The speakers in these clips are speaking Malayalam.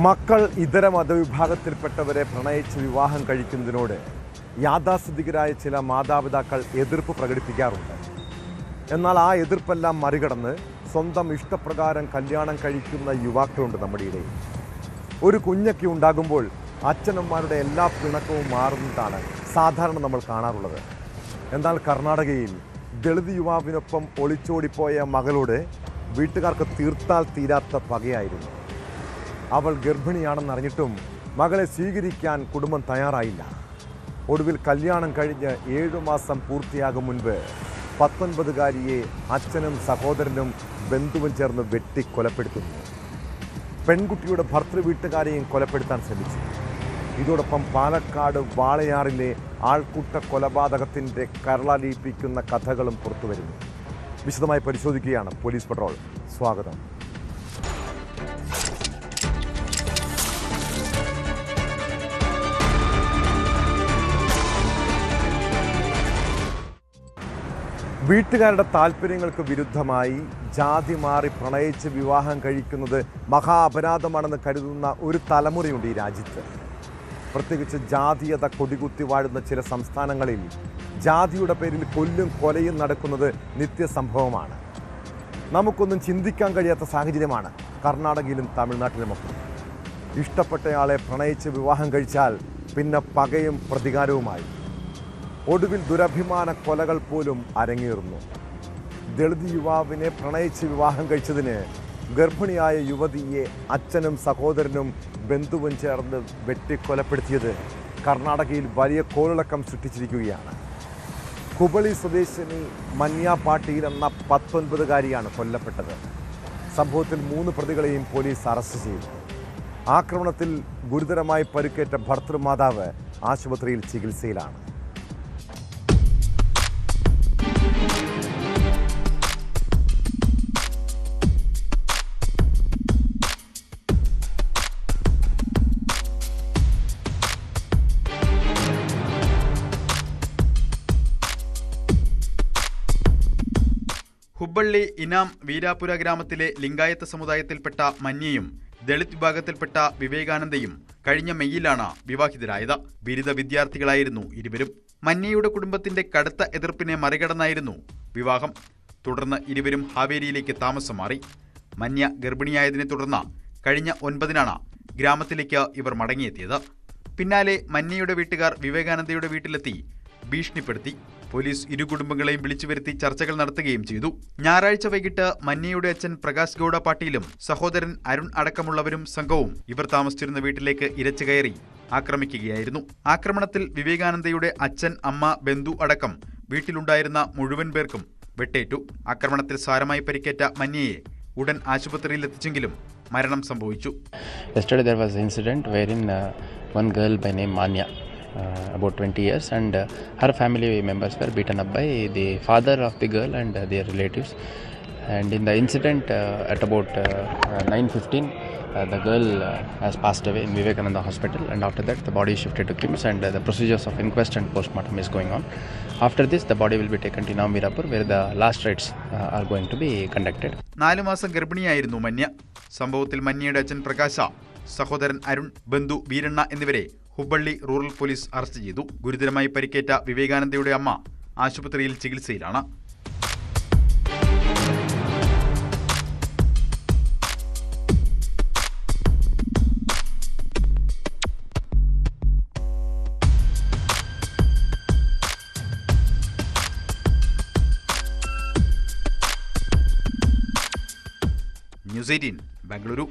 മക്കൾ ഇതര മതവിഭാഗത്തിൽപ്പെട്ടവരെ പ്രണയിച്ച് വിവാഹം കഴിക്കുന്നതിനോട് യാഥാസ്ഥിതികരായ ചില മാതാപിതാക്കൾ എതിർപ്പ് പ്രകടിപ്പിക്കാറുണ്ട്. എന്നാൽ ആ എതിർപ്പെല്ലാം മറികടന്ന് സ്വന്തം ഇഷ്ടപ്രകാരം കല്യാണം കഴിക്കുന്ന യുവാക്കളുണ്ട് നമ്മുടെ ഇടയിൽ. ഒരു കുഞ്ഞൊക്കെ ഉണ്ടാകുമ്പോൾ അച്ഛനമ്മമാരുടെ എല്ലാ പിണക്കവും മാറുന്നതാണ് സാധാരണ നമ്മൾ കാണാറുള്ളത്. എന്നാൽ കർണാടകയിൽ ദളിത് യുവാവിനൊപ്പം ഒളിച്ചോടിപ്പോയ മകളോട് വീട്ടുകാർക്ക് തീർത്താൽ തീരാത്ത പകയായിരുന്നു. അവൾ ഗർഭിണിയാണെന്നറിഞ്ഞിട്ടും മകളെ സ്വീകരിക്കാൻ കുടുംബം തയ്യാറായില്ല. ഒടുവിൽ കല്യാണം കഴിഞ്ഞ് 7 മാസം പൂർത്തിയാകും മുൻപ് 19-കാരിയെ അച്ഛനും സഹോദരനും ബന്ധുവും ചേർന്ന് വെട്ടിക്കൊലപ്പെടുത്തുന്നു. പെൺകുട്ടിയുടെ ഭർത്തൃ വീട്ടുകാരെയും കൊലപ്പെടുത്താൻ ശ്രമിച്ചു. ഇതോടൊപ്പം പാലക്കാട് വാളയാറിലെ ആൾക്കൂട്ട കൊലപാതകത്തിൻ്റെ കരളലിയിപ്പിക്കുന്ന കഥകളും പുറത്തുവരുന്നു. വിശദമായി പരിശോധിക്കുകയാണ് പോലീസ് പട്രോൾ. സ്വാഗതം. വീട്ടുകാരുടെ താല്പര്യങ്ങൾക്ക് വിരുദ്ധമായി ജാതി മാറി പ്രണയിച്ച് വിവാഹം കഴിക്കുന്നത് മഹാ അപരാധമാണെന്ന് കരുതുന്ന ഒരു തലമുറയുണ്ട് ഈ രാജ്യത്ത്. പ്രത്യേകിച്ച് ജാതീയത കൊടികുത്തി വാഴുന്ന ചില സംസ്ഥാനങ്ങളിൽ ജാതിയുടെ പേരിൽ കൊല്ലും കൊലയും നടക്കുന്നത് നിത്യസംഭവമാണ്. നമുക്കൊന്നും ചിന്തിക്കാൻ കഴിയാത്ത സാഹചര്യമാണ് കർണാടകയിലും തമിഴ്നാട്ടിലുമൊക്കെ. ഇഷ്ടപ്പെട്ടയാളെ പ്രണയിച്ച് വിവാഹം കഴിച്ചാൽ പിന്നെ പകയും പ്രതികാരവുമായി. ഒടുവിൽ ദുരഭിമാന കൊലകൾ പോലും അരങ്ങേറുന്നു. ദളിത് യുവാവിനെ പ്രണയിച്ച് വിവാഹം കഴിച്ചതിന് ഗർഭിണിയായ യുവതിയെ അച്ഛനും സഹോദരനും ബന്ധുവും ചേർന്ന് വെട്ടിക്കൊലപ്പെടുത്തിയത് കർണാടകയിൽ വലിയ കോളിളക്കം സൃഷ്ടിച്ചിരിക്കുകയാണ്. ഹുബളി സ്വദേശിനി മന്യ പാട്ടീൽ എന്ന 19-കാരിയാണ് കൊല്ലപ്പെട്ടത്. സംഭവത്തിൽ 3 പ്രതികളെയും പോലീസ് അറസ്റ്റ് ചെയ്തു. ആക്രമണത്തിൽ ഗുരുതരമായി പരിക്കേറ്റ ഭർത്തൃമാതാവ് ആശുപത്രിയിൽ ചികിത്സയിലാണ്. ഹുബ്ബള്ളി ഇനാം വീരാപുര ഗ്രാമത്തിലെ ലിംഗായത്ത് സമുദായത്തിൽപ്പെട്ട മന്യയും ദളിത് വിഭാഗത്തിൽപ്പെട്ട വിവേകാനന്ദയും കഴിഞ്ഞ മെയ്യിലാണ് വിവാഹിതരായത്. ബിരുദ വിദ്യാർത്ഥികളായിരുന്നു ഇരുവരും. മന്യയുടെ കുടുംബത്തിന്റെ കടുത്ത എതിർപ്പിനെ മറികടന്നായിരുന്നു വിവാഹം. തുടർന്ന് ഇരുവരും ഹാവേരിയിലേക്ക് താമസം മാറി. മന്യ ഗർഭിണിയായതിനെ തുടർന്ന് കഴിഞ്ഞ 9-നാണ് ഗ്രാമത്തിലേക്ക് ഇവർ മടങ്ങിയെത്തിയത്. പിന്നാലെ മന്യയുടെ വീട്ടുകാർ വിവേകാനന്ദയുടെ വീട്ടിലെത്തി ഭീഷണിപ്പെടുത്തി. പോലീസ് ഇരു കുടുംബങ്ങളെയും വിളിച്ചു വരുത്തി ചർച്ചകൾ നടത്തുകയും ചെയ്തു. ഞായറാഴ്ച വൈകിട്ട് മന്യയുടെ അച്ഛൻ പ്രകാശ് ഗൌഡ പാട്ടീലും സഹോദരൻ അരുൺ അടക്കമുള്ളവരും സംഘവും ഇവർ താമസിച്ചിരുന്ന വീട്ടിലേക്ക് ഇരച്ചു കയറി ആക്രമിക്കുകയായിരുന്നു. ആക്രമണത്തിൽ വിവേകാനന്ദയുടെ അച്ഛൻ, അമ്മ, ബന്ധു അടക്കം വീട്ടിലുണ്ടായിരുന്ന മുഴുവൻ പേർക്കും വെട്ടേറ്റു. ആക്രമണത്തിൽ സാരമായി പരിക്കേറ്റ മന്യയെ ഉടൻ ആശുപത്രിയിൽ എത്തിച്ചെങ്കിലും മരണം സംഭവിച്ചു. Yesterday there was an incident wherein one girl by name Manya, about 20 years, and her family members were beaten up by the father of the girl and their relatives. And in the incident at about 9:15 the girl has passed away in Vivekananda hospital, and after that the body is shifted to KIMS, and the procedures of inquest and postmortem is going on. After this the body will be taken to Inam Veerapur, where the last rites are going to be conducted. 4 മാസം ഗർഭിണിയായിരുന്നു മന്യ. സംഭവത്തിൽ മന്യയുടെ അച്ഛൻ പ്രകാശ, സഹോദരൻ അരുൺ, ബന്ധു വീരണ്ണ എന്നിവരെ ഹുബ്ബള്ളി റൂറൽ പോലീസ് അറസ്റ്റ് ചെയ്തു. ഗുരുതരമായി പരിക്കേറ്റ വിവേകാനന്ദയുടെ അമ്മ ആശുപത്രിയിൽ ചികിത്സയിലാണ്. ന്യൂസ് 18 ബംഗളൂരു.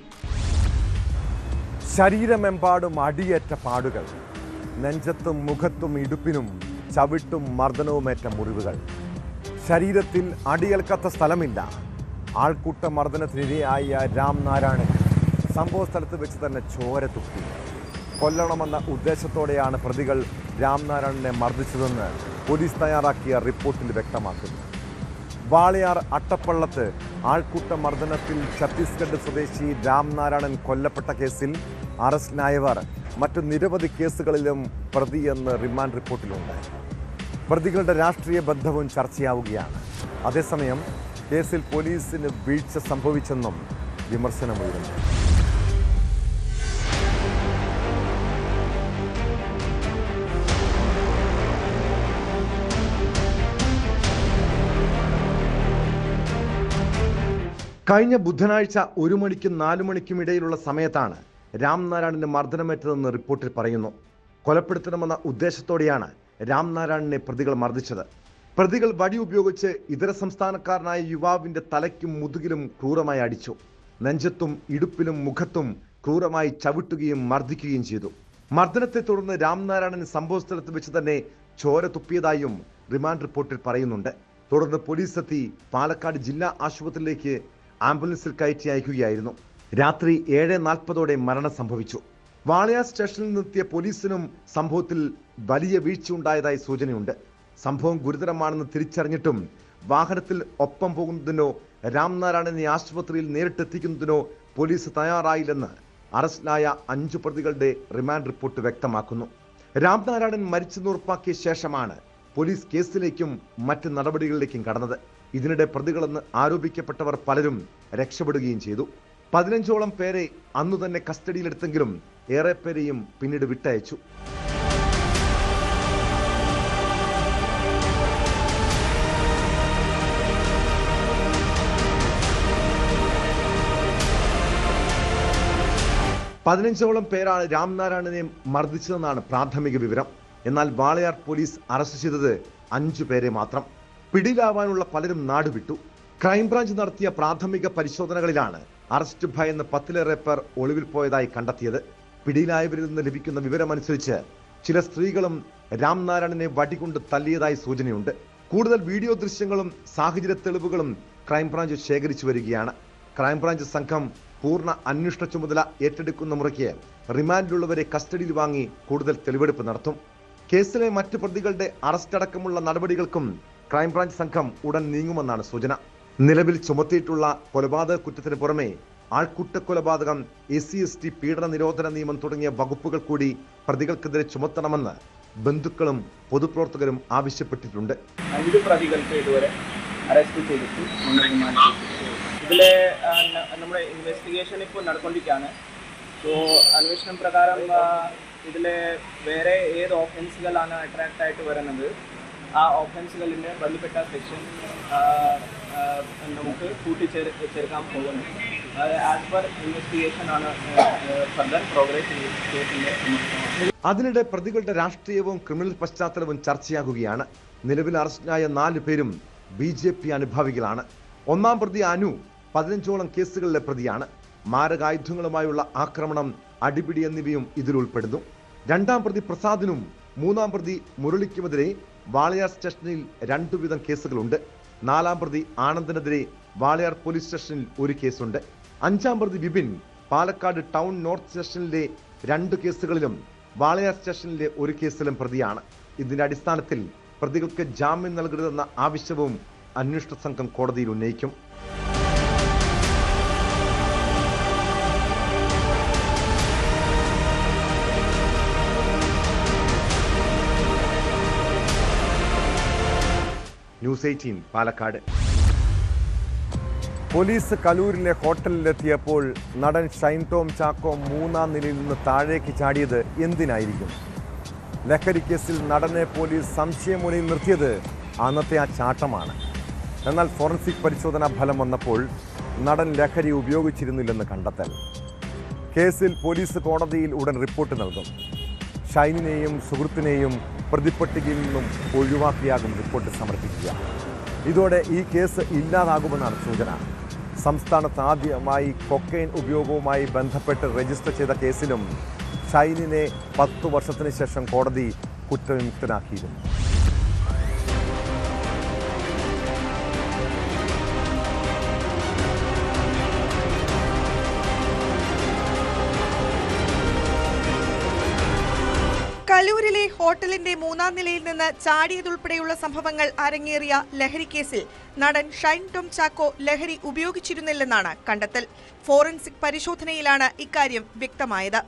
ശരീരമെമ്പാടും അടിയേറ്റ പാടുകൾ, നെഞ്ചത്തും മുഖത്തും ഇടുപ്പിനും ചവിട്ടും മർദ്ദനവുമേറ്റ മുറിവുകൾ. ശരീരത്തിൽ അടിയേൽക്കാത്ത സ്ഥലമില്ല. ആൾക്കൂട്ട മർദ്ദനത്തിനിരയായ രാംനാരായണൻ സംഭവ സ്ഥലത്ത് വെച്ച് തന്നെ ചോര തുപ്പി. കൊല്ലണമെന്ന ഉദ്ദേശത്തോടെയാണ് പ്രതികൾ രാംനാരായണനെ മർദ്ദിച്ചതെന്ന് പോലീസ് തയ്യാറാക്കിയ റിപ്പോർട്ടിൽ വ്യക്തമാക്കുന്നു. വാളയാർ അട്ടപ്പള്ളത്ത് ആൾക്കൂട്ട മർദ്ദനത്തിൽ ഛത്തീസ്ഗഡ് സ്വദേശി രാംനാരായണൻ കൊല്ലപ്പെട്ട കേസിൽ അറസ്റ്റിലായവർ മറ്റു നിരവധി കേസുകളിലും പ്രതിയെന്ന് റിമാൻഡ് റിപ്പോർട്ടിലുണ്ട്. പ്രതികളുടെ രാഷ്ട്രീയ ബന്ധവും ചർച്ചയാവുകയാണ്. അതേസമയം കേസിൽ പോലീസിന് വീഴ്ച സംഭവിച്ചെന്നും വിമർശനമുയരുന്നു. കഴിഞ്ഞ ബുധനാഴ്ച 1 മണിക്കും 4 മണിക്കും ഇടയിലുള്ള സമയത്താണ് രാംനാരായണന് മർദ്ദനമേറ്റതെന്ന് റിപ്പോർട്ടിൽ പറയുന്നു. കൊലപ്പെടുത്തണമെന്ന ഉദ്ദേശത്തോടെയാണ് രാംനാരായണനെ പ്രതികൾ മർദ്ദിച്ചത്. പ്രതികൾ വടി ഉപയോഗിച്ച് ഇതര സംസ്ഥാനക്കാരനായ യുവാവിന്റെ തലയ്ക്കും മുതുകിലും ക്രൂരമായി അടിച്ചു. നെഞ്ചത്തും ഇടുപ്പിലും മുഖത്തും ക്രൂരമായി ചവിട്ടുകയും മർദ്ദിക്കുകയും ചെയ്തു. മർദ്ദനത്തെ തുടർന്ന് രാംനാരായണൻ സംഭവസ്ഥലത്ത് വെച്ച് തന്നെ ചോര തുപ്പിയതായും റിമാൻഡ് റിപ്പോർട്ടിൽ പറയുന്നുണ്ട്. തുടർന്ന് പോലീസ് എത്തി പാലക്കാട് ജില്ലാ ആശുപത്രിയിലേക്ക് ആംബുലൻസിൽ കയറ്റി അയക്കുകയായിരുന്നു. രാത്രി 7:40 മരണം സംഭവിച്ചു. വാളയാർ സ്റ്റേഷനിൽ നിന്നെത്തിയ പോലീസിനും സംഭവത്തിൽ വലിയ വീഴ്ചയുണ്ടായതായി സൂചനയുണ്ട്. സംഭവം ഗുരുതരമാണെന്ന് തിരിച്ചറിഞ്ഞിട്ടും വാഹനത്തിൽ ഒപ്പം പോകുന്നതിനോ രാംനാരായണനെ ആശുപത്രിയിൽ നേരിട്ടെത്തിക്കുന്നതിനോ പോലീസ് തയ്യാറായില്ലെന്ന് അറസ്റ്റിലായ 5 പ്രതികളുടെ റിമാൻഡ് റിപ്പോർട്ട് വ്യക്തമാക്കുന്നു. രാംനാരായണൻ മരിച്ചെന്ന് ഉറപ്പാക്കിയ ശേഷമാണ് പോലീസ് കേസിലേക്കും മറ്റ് നടപടികളിലേക്കും കടന്നത്. ഇതിനിടെ പ്രതികളെന്ന് ആരോപിക്കപ്പെട്ടവർ പലരും രക്ഷപ്പെടുകയും ചെയ്തു. 15ഓളം പേരെ അന്നു തന്നെ കസ്റ്റഡിയിലെടുത്തെങ്കിലും ഏറെ പേരെയും പിന്നീട് വിട്ടയച്ചു. പതിനഞ്ചോളം പേരാണ് രാംനാരായണനെ മർദ്ദിച്ചതെന്നാണ് പ്രാഥമിക വിവരം. എന്നാൽ വാളയാർ പോലീസ് അറസ്റ്റ് ചെയ്തത് 5 പേരെ മാത്രം. പിടിയിലാവാനുള്ള പലരും നാടുവിട്ടു. ക്രൈംബ്രാഞ്ച് നടത്തിയ പ്രാഥമിക പരിശോധനകളിലാണ് അറസ്റ്റ് ഭയന്ന് 10ലേറെ പേർ ഒളിവിൽ പോയതായി കണ്ടെത്തിയത്. പിടിയിലായവരിൽ നിന്ന് ലഭിക്കുന്ന വിവരമനുസരിച്ച് ചില സ്ത്രീകളും രാംനാരായണനെ വടികൊണ്ട് തല്ലിയതായി സൂചനയുണ്ട്. കൂടുതൽ വീഡിയോ ദൃശ്യങ്ങളും സാഹചര്യ തെളിവുകളും ക്രൈംബ്രാഞ്ച് ശേഖരിച്ചു വരികയാണ്. ക്രൈംബ്രാഞ്ച് സംഘം പൂർണ്ണ അന്വേഷണ ചുമതല ഏറ്റെടുക്കുന്ന മുറയ്ക്ക് റിമാൻഡിലുള്ളവരെ കസ്റ്റഡിയിൽ വാങ്ങി കൂടുതൽ തെളിവെടുപ്പ് നടത്തും. കേസിലെ മറ്റ് പ്രതികളുടെ അറസ്റ്റ് അടക്കമുള്ള നടപടികൾക്കും ക്രൈംബ്രാഞ്ച് സംഘം ഉടൻ നീങ്ങുമെന്നാണ് സൂചന. നിലവിൽ ചുമത്തിയിട്ടുള്ള കൊലപാതക കുറ്റത്തിന് പുറമെ ആൾക്കൂട്ട കൊലപാതകം, SC/ST പീഡന നിരോധന നിയമം തുടങ്ങിയ വകുപ്പുകൾ കൂടി പ്രതികൾക്കെതിരെ ചുമത്തണമെന്ന് ബന്ധുക്കളും പൊതുപ്രവർത്തകരും ആവശ്യപ്പെട്ടിട്ടുണ്ട്. 5 പ്രതികൾക്ക് ഇതുവരെ അറസ്റ്റ് ചെയ്തിട്ട് ഇതിലെ നമ്മുടെ ഇൻവെസ്റ്റിഗേഷൻ ഇപ്പോൾ നടക്കൊണ്ടിരിക്കുകയാണ്. സോ അന്വേഷണം പ്രകാരം ഇതിലെ വേറെ ഏത് ഓഫൻസുകളാണ് അട്രാക്റ്റ് ആയിട്ട് വരുന്നത്, ആ ഓഫൻസുകളിൻ്റെ ബന്ധപ്പെട്ട സെക്ഷൻ നമുക്ക് കൂട്ടിച്ചേർക്കാൻ പോകുന്നു. ആസ് പെർ ഇൻവെസ്റ്റിഗേഷൻ ആണ് ഫർദർ പ്രോഗ്രസ് കേസിൻ്റെ. അതിനിടെ പ്രതികളുടെ രാഷ്ട്രീയവും ക്രിമിനൽ പശ്ചാത്തലവും ചർച്ചയാകുകയാണ്. നിലവിൽ അറസ്റ്റിലായ 4 പേരും BJP അനുഭാവികളാണ്. ഒന്നാം പ്രതി അനു 15ഓളം കേസുകളിലെ പ്രതിയാണ്. മാരകായുധങ്ങളുമായുള്ള ആക്രമണം, അടിപിടി എന്നിവയും ഇതിൽ ഉൾപ്പെടുന്നു. 2ാം പ്രതി പ്രസാദിനും 3ാം പ്രതി മുരളിക്കുമെതിരെ വാളയാർ സ്റ്റേഷനിൽ 2 വീതം കേസുകളുണ്ട്. 4ാം പ്രതി ആനന്ദിനെതിരെ വാളയാർ പോലീസ് സ്റ്റേഷനിൽ 1 കേസുണ്ട്. 5ാം പ്രതി വിപിൻ പാലക്കാട് ടൗൺ നോർത്ത് സ്റ്റേഷനിലെ 2 കേസുകളിലും വാളയാർ സ്റ്റേഷനിലെ 1 കേസിലും പ്രതിയാണ്. ഇതിന്റെ അടിസ്ഥാനത്തിൽ പ്രതികൾക്ക് ജാമ്യം നൽകരുതെന്ന ആവശ്യവും അന്വേഷണ സംഘം കോടതിയിൽ ഉന്നയിക്കും. ന്യൂസ് 18 പാലക്കാട്. പോലീസ് കലൂരിലെ ഹോട്ടലിലെത്തിയപ്പോൾ നടൻ ഷൈൻ ടോം ചാക്കോ 3ാം നിലയിൽ നിന്ന് താഴേക്ക് ചാടിയത് എന്തിനായിരിക്കും? ലഹരി കേസിൽ നടനെ പോലീസ് സംശയമുനയിൽ നിർത്തിയത് അന്നത്തെ ആ ചാട്ടമാണ്. എന്നാൽ ഫോറൻസിക് പരിശോധനാ ഫലം വന്നപ്പോൾ നടൻ ലഹരി ഉപയോഗിച്ചിരുന്നില്ലെന്ന് കണ്ടെത്തൽ. കേസിൽ പോലീസ് കോടതിയിൽ ഉടൻ റിപ്പോർട്ട് നൽകും. ഷൈനിനെയും സുഹൃത്തിനെയും പ്രതിപ്പട്ടികയിൽ നിന്നും ഒഴിവാക്കിയാകും റിപ്പോർട്ട് സമർപ്പിക്കുക. ഇതോടെ ഈ കേസ് ഇല്ലാതാകുമെന്നാണ് സൂചന. സംസ്ഥാനത്ത് ആദ്യമായി കൊക്കൈൻ ഉപയോഗവുമായി ബന്ധപ്പെട്ട് രജിസ്റ്റർ ചെയ്ത കേസിലും ഷൈനിനെ 10 വർഷത്തിന് ശേഷം കോടതി കുറ്റവിമുക്തനാക്കിയിരുന്നു. കലൂരിലെ ഹോട്ടലിന്റെ 3ാം നിലയിൽ നിന്ന് ചാടിയതുൾപ്പെടെയുള്ള സംഭവങ്ങൾ അരങ്ങേറിയ ലഹരി കേസിൽ നടൻ ഷൈൻ ടോം ചാക്കോ ലഹരി ഉപയോഗിച്ചിരുന്നില്ലെന്നാണ് കണ്ടെത്തൽ. ഫോറൻസിക് പരിശോധനയിലാണ് ഇക്കാര്യം വ്യക്തമായത്.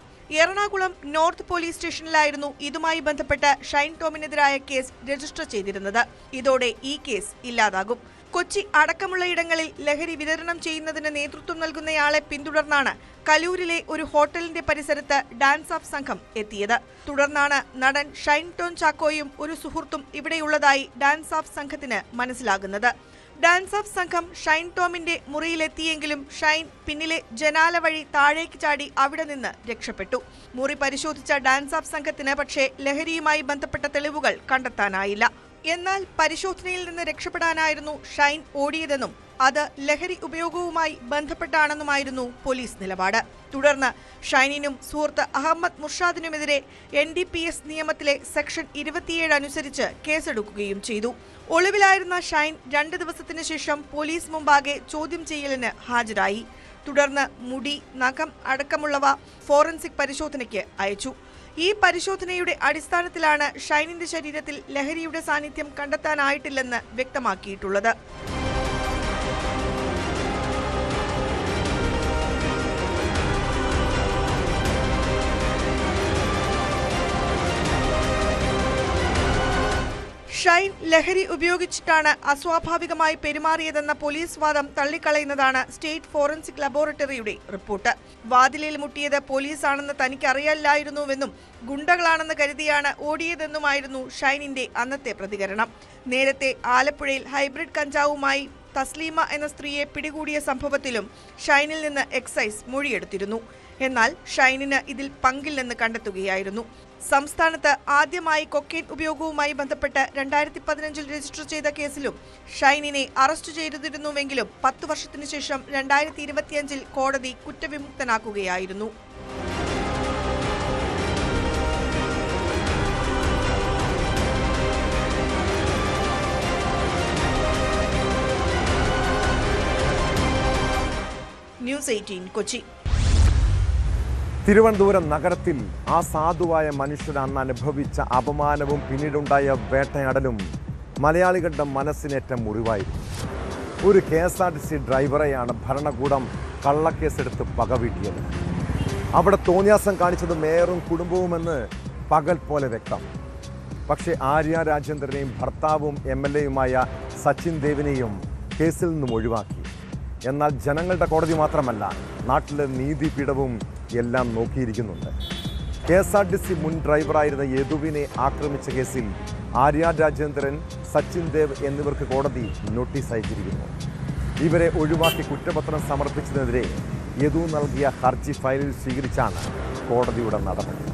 എറണാകുളം നോർത്ത് പോലീസ് സ്റ്റേഷനിലായിരുന്നു ഇതുമായി ബന്ധപ്പെട്ട് ഷൈൻ ടോമിനെതിരായ കേസ് രജിസ്റ്റർ ചെയ്തിരുന്നത്. ഇതോടെ ഈ കേസ് ഇല്ലാതാകും. കൊച്ചി അടക്കമുള്ള ഇടങ്ങളിൽ ലഹരി വിതരണം ചെയ്യുന്നതിന് നേതൃത്വം നൽകുന്നയാളെ പിന്തുടർന്നാണ് കലൂരിലെ ഒരു ഹോട്ടലിന്റെ പരിസരത്ത് ഡാൻസ് ഓഫ് സംഘം എത്തിയത്. തുടർന്നാണ് നടൻ ഷൈൻ ടോം ചാക്കോയും ഒരു സുഹൃത്തും ഇവിടെയുള്ളതായി ഡാൻസ് ഓഫ് സംഘത്തിന് മനസ്സിലാകുന്നത്. ഡാൻസ് ഓഫ് സംഘം ഷൈൻ ടോമിന്റെ മുറിയിലെത്തിയെങ്കിലും ഷൈൻ പിന്നിലെ ജനാല വഴി താഴേക്ക് ചാടി അവിടെ നിന്ന് രക്ഷപ്പെട്ടു. മുറി പരിശോധിച്ച ഡാൻസ് ഓഫ് സംഘത്തിന് പക്ഷേ ലഹരിയുമായി ബന്ധപ്പെട്ട തെളിവുകൾ കണ്ടെത്താനായില്ല. എന്നാൽ പരിശോധനയിൽ നിന്ന് രക്ഷപ്പെടാനായിരുന്നു ഷൈൻ ഓടിയതെന്നും അത് ലഹരി ഉപയോഗവുമായി ബന്ധപ്പെട്ടാണെന്നുമായിരുന്നു പോലീസ് നിലപാട്. തുടർന്ന് ഷൈനിനും സുഹൃത്ത് അഹമ്മദ് മുർഷാദിനുമെതിരെ NDPS നിയമത്തിലെ സെക്ഷൻ 27 അനുസരിച്ച് കേസെടുക്കുകയും ചെയ്തു. ഒളിവിലായിരുന്ന ഷൈൻ 2 ദിവസത്തിനു ശേഷം പോലീസ് മുമ്പാകെ ചോദ്യം ചെയ്യലിന് ഹാജരായി. തുടർന്ന് മുടി, നഖം അടക്കമുള്ളവ ഫോറൻസിക് പരിശോധനയ്ക്ക് അയച്ചു. ഈ പരിശോധനയുടെ അടിസ്ഥാനത്തിലാണ് ഷൈനിന്റെ ശരീരത്തിൽ ലഹരിയുടെ സാന്നിധ്യം കണ്ടെത്താനായിട്ടില്ലെന്ന് വ്യക്തമാക്കിയിട്ടുള്ളത്. ഷൈൻ ലഹരി ഉപയോഗിച്ചിട്ടാണ് അസ്വാഭാവികമായി പെരുമാറിയതെന്ന പോലീസ് വാദം തള്ളിക്കളയുന്നതാണ് സ്റ്റേറ്റ് ഫോറൻസിക് ലബോറട്ടറിയുടെ റിപ്പോർട്ട്. വാതിലിൽ മുട്ടിയത് പോലീസാണെന്ന് തനിക്കറിയില്ലായിരുന്നുവെന്നും ഗുണ്ടകളാണെന്ന് കരുതിയാണ് ഓടിയതെന്നുമായിരുന്നു ഷൈനിന്റെ അന്നത്തെ പ്രതികരണം. നേരത്തെ ആലപ്പുഴയിൽ ഹൈബ്രിഡ് കഞ്ചാവുമായി തസ്ലീമ എന്ന സ്ത്രീയെ പിടികൂടിയ സംഭവത്തിലും ഷൈനിൽ നിന്ന് എക്സൈസ് മൊഴിയെടുത്തിരുന്നു. എന്നാൽ ഷൈനിന് ഇതിൽ പങ്കില്ലെന്ന് കണ്ടെത്തുകയായിരുന്നു. സംസ്ഥാനത്ത് ആദ്യമായി കൊക്കെയ്ൻ ഉപയോഗവുമായി ബന്ധപ്പെട്ട് 2015 രജിസ്റ്റർ ചെയ്ത കേസിലും ഷൈനിനെ അറസ്റ്റ് ചെയ്തിരുന്നുവെങ്കിലും 10 വർഷത്തിനു ശേഷം 2025 കോടതി കുറ്റവിമുക്തനാക്കുകയായിരുന്നു. ന്യൂസ് 18 കൊച്ചി. തിരുവനന്തപുരം നഗരത്തിൽ ആ സാധുവായ മനുഷ്യൻ അന്ന് അനുഭവിച്ച അപമാനവും പിന്നീടുണ്ടായ വേട്ടയാടലും മലയാളികളുടെ മനസ്സിനേറ്റ മുറിവായിരുന്നു. ഒരു KSRTC ഡ്രൈവറെയാണ് ഭരണകൂടം കള്ളക്കേസെടുത്ത് പകവീട്ടിയത്. അവിടെ തോന്നിയാസം കാണിച്ചത് മേയറും കുടുംബവുമെന്ന് പകൽ പോലെ വ്യക്തം. പക്ഷേ ആര്യ രാജേന്ദ്രനെയും ഭർത്താവും MLAയുമായ സച്ചിൻ ദേവിനെയും കേസിൽ നിന്നും ഒഴിവാക്കി. എന്നാൽ ജനങ്ങളുടെ കോടതി മാത്രമല്ല, നാട്ടിലെ നീതിപീഠവും എല്ലാം നോക്കിയിരിക്കുന്നുണ്ട്. KSRTC മുൻ ഡ്രൈവറായിരുന്ന യദുവിനെ ആക്രമിച്ച കേസിൽ ആര്യ രാജേന്ദ്രൻ, സച്ചിൻ ദേവ് എന്നിവർക്ക് കോടതി നോട്ടീസ് അയച്ചിരിക്കുന്നു. ഇവരെ ഒഴിവാക്കി കുറ്റപത്രം സമർപ്പിച്ചതിനെതിരെ യദു നൽകിയ ഹർജി ഫയലിൽ സ്വീകരിച്ചാണ് കോടതിയുടെ നടപടി.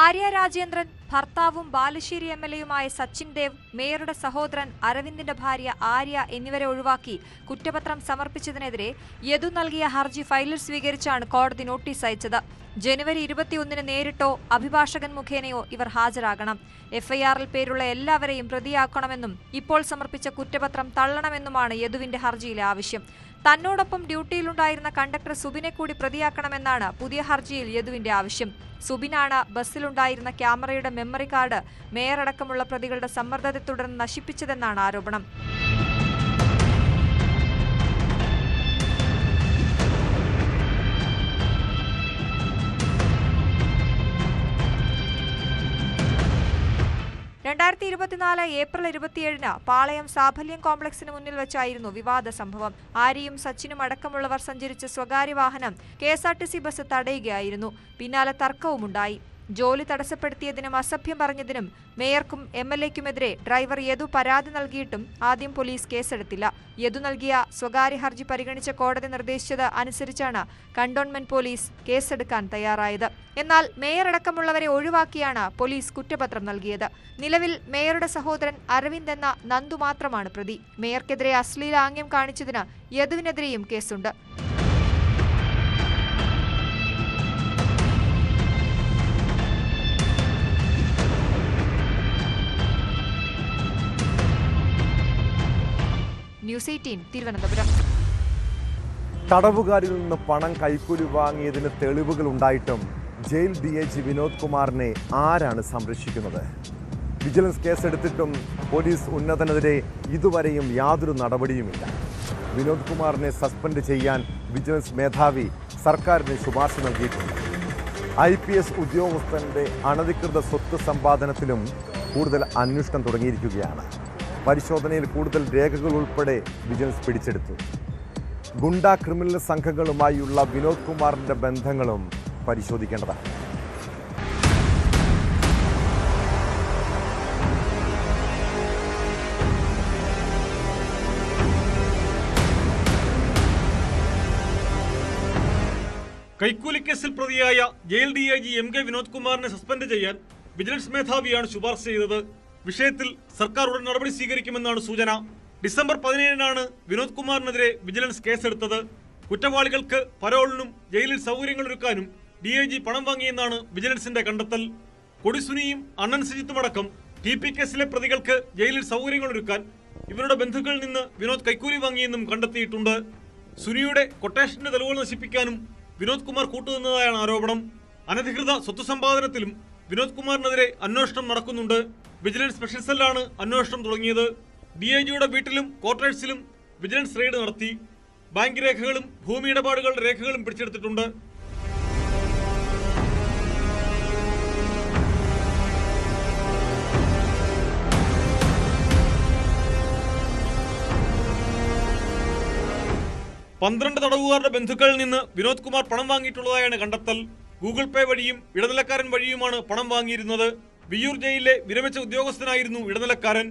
ആര്യ രാജേന്ദ്രൻ, ഭർത്താവും ബാലുശ്ശേരി MLAയുമായ സച്ചിൻ ദേവ്, മേയറുടെ സഹോദരൻ അരവിന്ദിന്റെ ഭാര്യ ആര്യ എന്നിവരെ ഒഴിവാക്കി കുറ്റപത്രം സമർപ്പിച്ചതിനെതിരെ യദു നൽകിയ ഹർജി ഫയലിൽ സ്വീകരിച്ചാണ് കോടതി നോട്ടീസ് അയച്ചത്. ജനുവരി 21 നേരിട്ടോ അഭിഭാഷകൻ മുഖേനയോ ഇവർ ഹാജരാകണം. FIRൽ പേരുള്ള എല്ലാവരെയും പ്രതിയാക്കണമെന്നും ഇപ്പോൾ സമർപ്പിച്ച കുറ്റപത്രം തള്ളണമെന്നുമാണ് യദുവിന്റെ ഹർജിയിലെ ആവശ്യം. തന്നോടൊപ്പം ഡ്യൂട്ടിയിലുണ്ടായിരുന്ന കണ്ടക്ടർ സുബിനെ കൂടി പ്രതിയാക്കണമെന്നാണ് പുതിയ ഹർജിയിൽ യദുവിന്റെ ആവശ്യം. സുബിനാണ് ബസ്സിലുണ്ടായിരുന്ന ക്യാമറയുടെ മെമ്മറി കാർഡ് മേയറടക്കമുള്ള പ്രതികളുടെ സമ്മർദ്ദത്തെ തുടർന്ന് നശിപ്പിച്ചതെന്നാണ് ആരോപണം. ഏപ്രിൽ 27 പാളയം സാഫല്യം കോംപ്ലക്സിന് മുന്നിൽ വെച്ചായിരുന്നു വിവാദ സംഭവം. ആര്യയും സച്ചിനും അടക്കമുള്ളവർ സഞ്ചരിച്ച സ്വകാര്യ വാഹനം KSRTC ബസ് തടയുകയായിരുന്നു. പിന്നാലെ തർക്കവുമുണ്ടായി. ജോലി തടസ്സപ്പെടുത്തിയതിനും അസഭ്യം പറഞ്ഞതിനും മേയർക്കും MLAയ്ക്കുമെതിരെ ഡ്രൈവർ യദു പരാതി നൽകിയിട്ടും ആദ്യം പോലീസ് കേസെടുത്തില്ല. യദു നൽകിയ സ്വകാര്യ ഹർജി പരിഗണിച്ച കോടതി നിർദ്ദേശിച്ചത് അനുസരിച്ചാണ് കണ്ടോൺമെന്റ് പോലീസ് കേസെടുക്കാൻ തയ്യാറായത്. എന്നാൽ മേയറടക്കമുള്ളവരെ ഒഴിവാക്കിയാണ് പോലീസ് കുറ്റപത്രം നൽകിയത്. നിലവിൽ മേയറുടെ സഹോദരൻ അരവിന്ദ് എന്ന നന്ദു മാത്രമാണ് പ്രതി. മേയർക്കെതിരെ അശ്ലീലാംഗ്യം കാണിച്ചതിന് യദുവിനെതിരെയും കേസുണ്ട്. ന്യൂസ് 18 തിരുവനന്തപുരം. തടവുകാരിൽ നിന്ന് പണം കൈക്കൂലി വാങ്ങിയതിന് തെളിവുകൾ ഉണ്ടായിട്ടും ജയിൽ DIG വിനോദ് കുമാറിനെ ആരാണ് സംരക്ഷിക്കുന്നത്? വിജിലൻസ് കേസെടുത്തിട്ടും പോലീസ് ഉന്നതനെതിരെ ഇതുവരെയും യാതൊരു നടപടിയുമില്ല. വിനോദ് കുമാറിനെ സസ്പെൻഡ് ചെയ്യാൻ വിജിലൻസ് മേധാവി സർക്കാരിന് ശുപാർശ നൽകിയിട്ടുണ്ട്. IPS ഉദ്യോഗസ്ഥന്റെ അനധികൃത സ്വത്ത് സമ്പാദനത്തിലും കൂടുതൽ അന്വേഷണം തുടങ്ങിയിരിക്കുകയാണ്. പരിശോധനയിൽ കൂടുതൽ രേഖകൾ ഉൾപ്പെടെ വിജിലൻസ് പിടിച്ചെടുത്തു. ഗുണ്ടാ ക്രിമിനൽ സംഘങ്ങളുമായുള്ള വിനോദ് കുമാറിൻ്റെ ബന്ധങ്ങളും പരിശോധിക്കേണ്ടതാണ്. കൈക്കൂലിക്കേസിൽ പ്രതിയായ ജയിൽ DIG MK വിനോദ് കുമാറിനെ സസ്പെൻഡ് ചെയ്യാൻ വിജിലൻസ് മേധാവിയാണ് ശുപാർശ ചെയ്തത്. വിഷയത്തിൽ സർക്കാർ ഉടൻ നടപടി സ്വീകരിക്കുമെന്നാണ് സൂചന. ഡിസംബർ 17-നാണ് വിനോദ് കുമാറിനെതിരെ വിജിലൻസ് കേസെടുത്തത്. കുറ്റവാളികൾക്ക് പരോളിനും ജയിലിൽ സൗകര്യങ്ങളൊരുക്കാനും DIG പണം വാങ്ങിയെന്നാണ് വിജിലൻസിന്റെ കണ്ടെത്തൽ. കൊടിസുനിയും അണ്ണൻ സിജിത്തുമടക്കം TP കേസിലെ പ്രതികൾക്ക് ജയിലിൽ സൗകര്യങ്ങളൊരുക്കാൻ ഇവരുടെ ബന്ധുക്കളിൽ നിന്ന് വിനോദ് കൈക്കൂലി വാങ്ങിയെന്നും കണ്ടെത്തിയിട്ടുണ്ട്. സുനിയുടെ കൊട്ടേഷന്റെ തെളിവുകൾ നശിപ്പിക്കാനും വിനോദ് കുമാർ കൂട്ടുനിന്നതായാണ് ആരോപണം. അനധികൃത സ്വത്ത് സമ്പാദനത്തിലും വിനോദ് കുമാറിനെതിരെ അന്വേഷണം നടക്കുന്നുണ്ട്. വിജിലൻസ് സ്പെഷ്യൽ സെല്ലാണ് അന്വേഷണം തുടങ്ങിയത്. DIGയുടെ വീട്ടിലും ക്വാർട്ടേഴ്സിലും വിജിലൻസ് റെയ്ഡ് നടത്തി. ബാങ്ക് രേഖകളും ഭൂമി ഇടപാടുകളുടെ രേഖകളും പിടിച്ചെടുത്തിട്ടുണ്ട്. പന്ത്രണ്ട് തടവുകാരുടെ ബന്ധുക്കളിൽ നിന്ന് വിനോദ് കുമാർ പണം വാങ്ങിയിട്ടുള്ളതായാണ് കണ്ടെത്തൽ. ഗൂഗിൾ പേ വഴിയും ഇടനിലക്കാരൻ വഴിയുമാണ് പണം വാങ്ങിയിരുന്നത്. വിയ്യൂർ ജയിലിലെ വിരമിച്ച ഉദ്യോഗസ്ഥനായിരുന്നു ഇടനിലക്കാരൻ.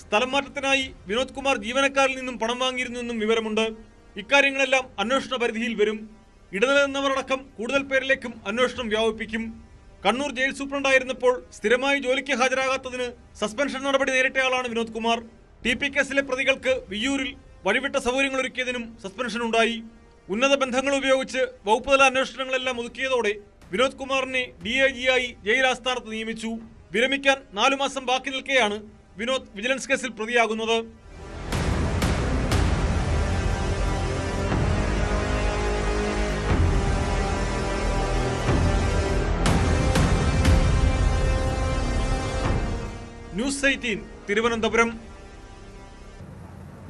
സ്ഥലം മാറ്റത്തിനായി വിനോദ് കുമാർ ജീവനക്കാരിൽ നിന്നും പണം വാങ്ങിയിരുന്നുവെന്നും വിവരമുണ്ട്. ഇക്കാര്യങ്ങളെല്ലാം അന്വേഷണ പരിധിയിൽ വരും. ഇടനിലനിന്നവരടക്കം കൂടുതൽ പേരിലേക്കും അന്വേഷണം വ്യാപിപ്പിക്കും. കണ്ണൂർ ജയിൽ സൂപ്രണ്ടായിരുന്നപ്പോൾ സ്ഥിരമായി ജോലിക്ക് ഹാജരാകാത്തതിന് സസ്പെൻഷൻ നടപടി നേരിട്ടയാളാണ് വിനോദ് കുമാർ. TP കേസിലെ പ്രതികൾക്ക് വിയ്യൂരിൽ വഴിവിട്ട സൗകര്യങ്ങളൊരുക്കിയതിനും സസ്പെൻഷൻ ഉണ്ടായി. ഉന്നത ബന്ധങ്ങൾ ഉപയോഗിച്ച് വകുപ്പുതല അന്വേഷണങ്ങളെല്ലാം ഒതുക്കിയതോടെ വിനോദ് കുമാറിനെ DIG-ആയി ജയിൽ ആസ്ഥാനത്ത് നിയമിച്ചു. വിരമിക്കാൻ 4 മാസം ബാക്കി നിൽക്കെയാണ് വിനോദ് വിജിലൻസ് കേസിൽ പ്രതിയാകുന്നത്. ന്യൂസ് 18 തിരുവനന്തപുരം.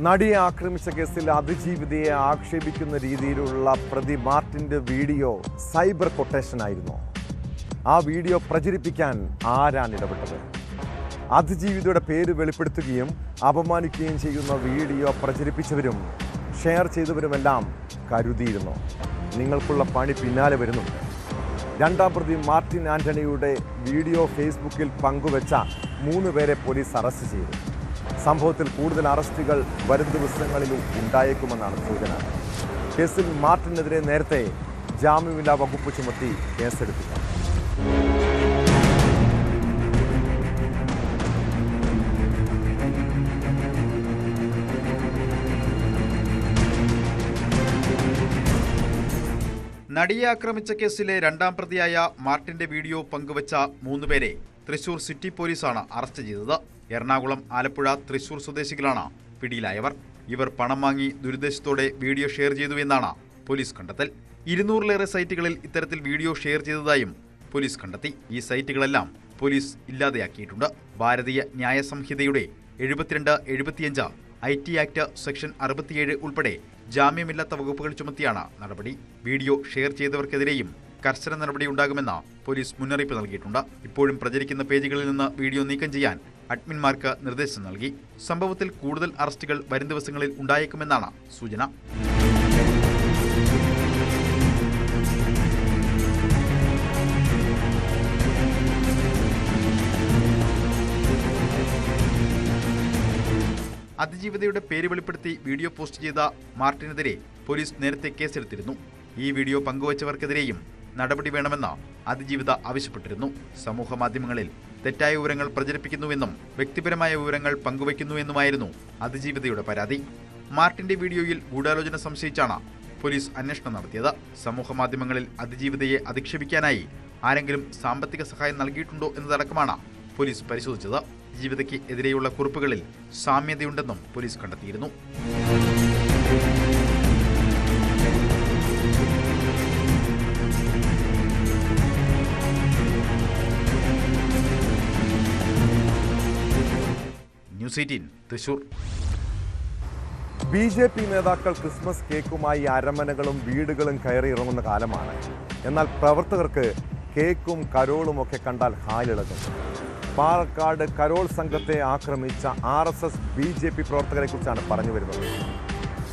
നടിയെ ആക്രമിച്ച കേസിൽ അതിജീവിതയെ ആക്ഷേപിക്കുന്ന രീതിയിലുള്ള പ്രതി മാർട്ടിൻ്റെ വീഡിയോ സൈബർ കൊട്ടേഷനായിരുന്നു. ആ വീഡിയോ പ്രചരിപ്പിക്കാൻ ആരാണ് ഇടപെട്ടത്? അതിജീവിതയുടെ പേര് വെളിപ്പെടുത്തുകയും അപമാനിക്കുകയും ചെയ്യുന്ന വീഡിയോ പ്രചരിപ്പിച്ചവരും ഷെയർ ചെയ്തവരുമെല്ലാം കരുതിയിരുന്നു. നിങ്ങൾക്കുള്ള പണി പിന്നാലെ വരുന്നുണ്ട്. രണ്ടാം പ്രതി മാർട്ടിൻ ആന്റണിയുടെ വീഡിയോ ഫേസ്ബുക്കിൽ പങ്കുവെച്ച 3 പേരെ പോലീസ് അറസ്റ്റ് ചെയ്തു. സംഭവത്തിൽ കൂടുതൽ അറസ്റ്റുകൾ വരും ദിവസങ്ങളിൽ ഉണ്ടായേക്കുമെന്നാണ് സൂചന. കേസിൽ മാർട്ടിനെതിരെ നേരത്തെ ജാമ്യമില്ലാ വകുപ്പ് ചുമത്തി കേസെടുത്തിട്ടുണ്ട്. നടിയെ ആക്രമിച്ച കേസിലെ രണ്ടാം പ്രതിയായ മാർട്ടിന്റെ വീഡിയോ പങ്കുവച്ച 3 പേരെ തൃശൂർ സിറ്റി പോലീസാണ് അറസ്റ്റ് ചെയ്തത്. എറണാകുളം, ആലപ്പുഴ, തൃശൂർ സ്വദേശികളാണ് പിടിയിലായവർ. ഇവർ പണം വാങ്ങി ദുരുദ്ദേശത്തോടെ വീഡിയോ ഷെയർ ചെയ്തു എന്നാണ് പോലീസ് കണ്ടെത്തൽ. 200-ലേറെ സൈറ്റുകളിൽ ഇത്തരത്തിൽ വീഡിയോ ഷെയർ ചെയ്തതായും പോലീസ് കണ്ടെത്തി. ഈ സൈറ്റുകളെല്ലാം പോലീസ് ഇല്ലാതെയാക്കിയിട്ടുണ്ട്. ഭാരതീയ ന്യായ സംഹിതയുടെ 72, 75, IT ആക്ട് സെക്ഷൻ 67 ഉൾപ്പെടെ ജാമ്യമില്ലാത്ത വകുപ്പുകൾ ചുമത്തിയാണ് നടപടി. വീഡിയോ ഷെയർ ചെയ്തവർക്കെതിരെയും കർശന നടപടിയുണ്ടാകുമെന്ന് പോലീസ് മുന്നറിയിപ്പ് നൽകിയിട്ടുണ്ട്. ഇപ്പോഴും പ്രചരിക്കുന്ന പേജുകളിൽ നിന്ന് വീഡിയോ നീക്കം ചെയ്യാൻ അഡ്മിന്മാർക്ക് നിർദ്ദേശം നൽകി. സംഭവത്തിൽ കൂടുതൽ അറസ്റ്റുകൾ വരും ദിവസങ്ങളിൽ ഉണ്ടായേക്കുമെന്നാണ് സൂചന. അതിജീവിതയുടെ പേര് വെളിപ്പെടുത്തി വീഡിയോ പോസ്റ്റ് ചെയ്ത മാർട്ടിനെതിരെ പോലീസ് നേരത്തെ കേസെടുത്തിരുന്നു. ഈ വീഡിയോ പങ്കുവച്ചവർക്കെതിരെയും നടപടി വേണമെന്ന് അതിജീവിത ആവശ്യപ്പെട്ടിരുന്നു. സമൂഹ മാധ്യമങ്ങളിൽ തെറ്റായ വിവരങ്ങൾ പ്രചരിപ്പിക്കുന്നുവെന്നും വ്യക്തിപരമായ വിവരങ്ങൾ പങ്കുവയ്ക്കുന്നുവെന്നുമായിരുന്നു അതിജീവിതയുടെ പരാതി. മാർട്ടിന്റെ വീഡിയോയിൽ ഗൂഢാലോചന സംശയിച്ചാണ് പോലീസ് അന്വേഷണം നടത്തിയത്. സമൂഹ മാധ്യമങ്ങളിൽ അതിജീവിതയെ അധിക്ഷേപിക്കാനായി ആരെങ്കിലും സാമ്പത്തിക സഹായം നൽകിയിട്ടുണ്ടോ എന്നതടക്കമാണ് പോലീസ് പരിശോധിച്ചത്. ജീവിതയ്ക്ക് എതിരെയുള്ള കുറിപ്പുകളിൽ സാമ്യതയുണ്ടെന്നും പോലീസ് കണ്ടെത്തിയിരുന്നു. ന്യൂസ് 18 തൃശൂർ. BJP നേതാക്കൾ ക്രിസ്മസ് കേക്കുമായി അരമനകളും വീടുകളും കയറി ഇറങ്ങുന്ന കാലമാണ്. എന്നാൽ പ്രവർത്തകർക്ക് കേക്കും കരോളും ഒക്കെ കണ്ടാൽ ഹാലിളകും. പാലക്കാട് കരോൾ സംഘത്തെ ആക്രമിച്ച RSS BJP പ്രവർത്തകരെ കുറിച്ചാണ് പറഞ്ഞു വരുന്നത്.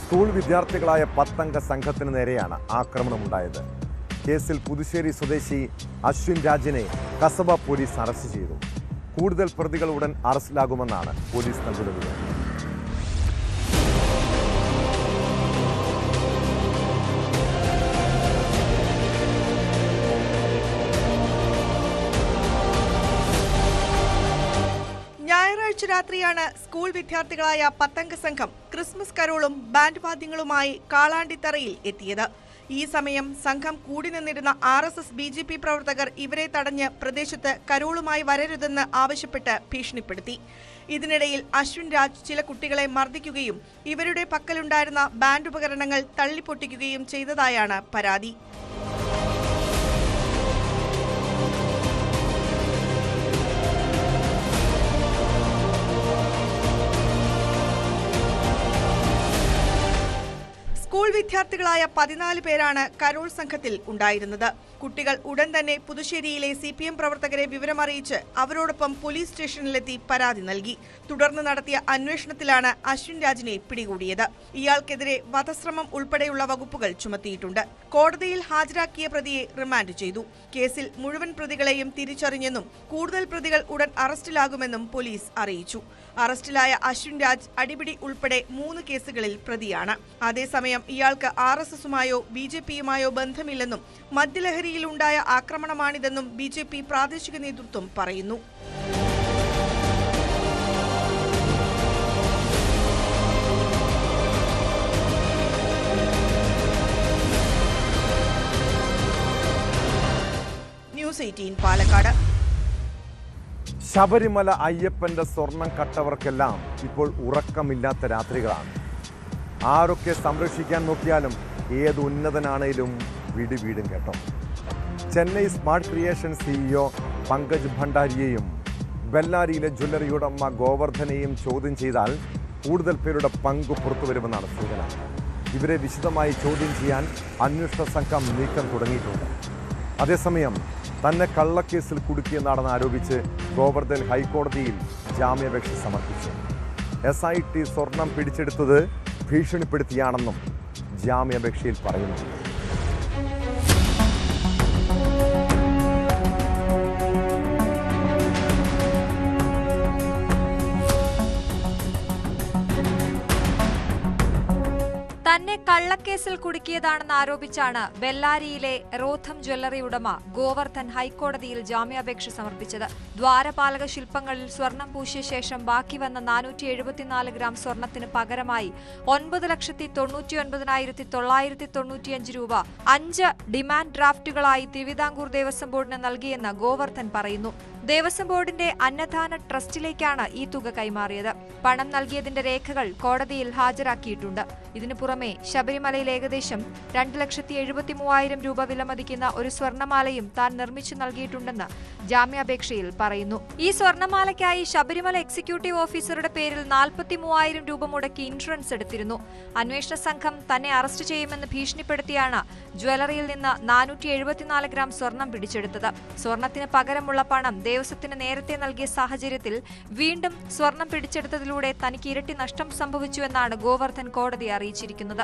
സ്കൂൾ വിദ്യാർത്ഥികളായ 10 അംഗ സംഘത്തിന് നേരെയാണ് ആക്രമണമുണ്ടായത്. കേസിൽ പുതുശ്ശേരി സ്വദേശി അശ്വിൻ രാജിനെ കസബ പോലീസ് അറസ്റ്റ് ചെയ്തു. കൂടുതൽ പ്രതികൾ ഉടൻ അറസ്റ്റിലാകുമെന്നാണ് പോലീസ് നൽകുന്ന വിവരം. ഞായറാഴ്ച രാത്രിയാണ് സ്കൂൾ വിദ്യാർത്ഥികളായ 10 അംഗ സംഘം ക്രിസ്മസ് കരോളും ബാൻഡ് വാദ്യങ്ങളുമായി കാളാണ്ടിത്തറയിൽ എത്തിയത്. ഈ സമയം സംഘം കൂടി നിന്നിരുന്ന RSS BJP പ്രവർത്തകർ ഇവരെ തടഞ്ഞ് പ്രദേശത്ത് കരോളുമായി വരരുതെന്ന് ആവശ്യപ്പെട്ട് ഭീഷണിപ്പെടുത്തി. ഇതിനിടയിൽ അശ്വിൻ രാജ് ചില കുട്ടികളെ മർദ്ദിക്കുകയും ഇവരുടെ പക്കലുണ്ടായിരുന്ന ബാൻഡ് ഉപകരണങ്ങൾ തള്ളിപ്പൊട്ടിക്കുകയും ചെയ്തതായാണ് പരാതി. സ്കൂൾ വിദ്യാർത്ഥികളായ 14 പേരാണ് കരോൾ സംഘത്തിൽ ഉണ്ടായിരുന്നത്. കുട്ടികൾ ഉടൻ തന്നെ പുതുശ്ശേരിയിലെ CPM പ്രവർത്തകരെ വിവരമറിയിച്ച് അവരോടൊപ്പം പോലീസ് സ്റ്റേഷനിലെത്തി പരാതി നൽകി. തുടർന്ന് നടത്തിയ അന്വേഷണത്തിലാണ് അശ്വിൻ രാജിനെ പിടികൂടിയത്. ഇയാൾക്കെതിരെ വധശ്രമം ഉൾപ്പെടെയുള്ള വകുപ്പുകൾ ചുമത്തിയിട്ടുണ്ട്. കോടതിയിൽ ഹാജരാക്കിയ പ്രതിയെ റിമാൻഡ് ചെയ്തു. കേസിൽ മുഴുവൻ പ്രതികളെയും തിരിച്ചറിഞ്ഞെന്നും കൂടുതൽ പ്രതികൾ ഉടൻ അറസ്റ്റിലാകുമെന്നും പോലീസ് അറിയിച്ചു. അറസ്റ്റിലായ അശ്വിൻ രാജ് അടിപിടി ഉൾപ്പെടെ 3 കേസുകളിൽ പ്രതിയാണ്. അതേസമയം ഇയാൾക്ക് RSSുമായോ BJPയുമായോ ബന്ധമില്ലെന്നും മദ്യലഹരിയിലുണ്ടായ ആക്രമണമാണിതെന്നും BJP പ്രാദേശിക നേതൃത്വം പറയുന്നു. ന്യൂസ് 18 പാലക്കാട്. ശബരിമല അയ്യപ്പന്റെ സ്വർണം കട്ടവർക്കെല്ലാം ഇപ്പോൾ ഉറക്കമില്ലാത്ത രാത്രികളാണ്. ആരൊക്കെ സംരക്ഷിക്കാൻ നോക്കിയാലും ഏത് ഉന്നതനാണേലും വീടും കേട്ടോ. Chennai smart creation CEO Pankaj ഭണ്ഡാരിയെയും ബെല്ലാരിയിലെ ജ്വല്ലറി ഉടമ ഗോവർദ്ധനെയും ചോദ്യം ചെയ്താൽ കൂടുതൽ പേരുടെ പങ്ക് പുറത്തുവരുമെന്നാണ് സൂചന. ഇവരെ വിശദമായി ചോദ്യം ചെയ്യാൻ അന്വേഷണ സംഘം നീക്കം തുടങ്ങിയിട്ടുണ്ട്. അതേസമയം തന്നെ കള്ളക്കേസിൽ കുടുക്കിയെന്നാണെന്ന് ആരോപിച്ച് ഗോവർദ്ധൻ ഹൈക്കോടതിയിൽ ജാമ്യാപേക്ഷ സമർപ്പിച്ചു. SIT സ്വർണം പിടിച്ചെടുത്തത് ഭീഷണിപ്പെടുത്തിയാണെന്നും ജാമ്യാപേക്ഷയിൽ പറയുന്നു. തന്നെ കള്ളക്കേസിൽ കുടുക്കിയതാണെന്ന് ആരോപിച്ചാണ് ബെല്ലാരിയിലെ റോഥം ജ്വല്ലറി ഉടമ ഗോവർദ്ധൻ ഹൈക്കോടതിയിൽ ജാമ്യാപേക്ഷ സമർപ്പിച്ചത്. ദ്വാരപാലക ശില്പങ്ങളിൽ സ്വർണം പൂശിയ ശേഷം ബാക്കി വന്ന 474 ഗ്രാം സ്വർണത്തിന് പകരമായി 9,99,995 രൂപ 5 ഡിമാൻഡ് ഡ്രാഫ്റ്റുകളായി തിരുവിതാംകൂർ ദേവസ്വം ബോർഡിന് നൽകിയെന്ന് ഗോവർദ്ധൻ പറയുന്നു. ദേവസ്വം ബോർഡിന്റെ അന്നദാന ട്രസ്റ്റിലേക്കാണ് ഈ തുക കൈമാറിയത്. പണം നൽകിയതിന്റെ രേഖകൾ കോടതിയിൽ ഹാജരാക്കിയിട്ടുണ്ട്. ഇതിനു പുറമെ ശബരിമലയിൽ ഏകദേശം 2,73,000 രൂപ വിലമതിക്കുന്ന ഒരു സ്വർണമാലയും താൻ നിർമ്മിച്ചു നൽകിയിട്ടുണ്ടെന്ന് ജാമ്യാപേക്ഷയിൽ പറയുന്നു. ഈ സ്വർണമാലയ്ക്കായി ശബരിമല എക്സിക്യൂട്ടീവ് ഓഫീസറുടെ പേരിൽ 43,000 രൂപ മുടക്കി ഇൻഷുറൻസ് എടുത്തിരുന്നു. അന്വേഷണ സംഘം തന്നെ അറസ്റ്റ് ചെയ്യുമെന്ന് ഭീഷണിപ്പെടുത്തിയാണ് ജ്വല്ലറിയിൽ നിന്ന് 474 ഗ്രാം സ്വർണം പിടിച്ചെടുത്തത്. സ്വർണത്തിന് പകരമുള്ള പണം ദേവസ്വത്തിന് നേരത്തെ നൽകിയ സാഹചര്യത്തിൽ വീണ്ടും സ്വർണം പിടിച്ചെടുത്തതിലൂടെ തനിക്ക് ഇരട്ടി നഷ്ടം സംഭവിച്ചുവെന്നാണ് ഗോവർദ്ധൻ കോടതിയെ അറിയിച്ചിരിക്കുന്നത്.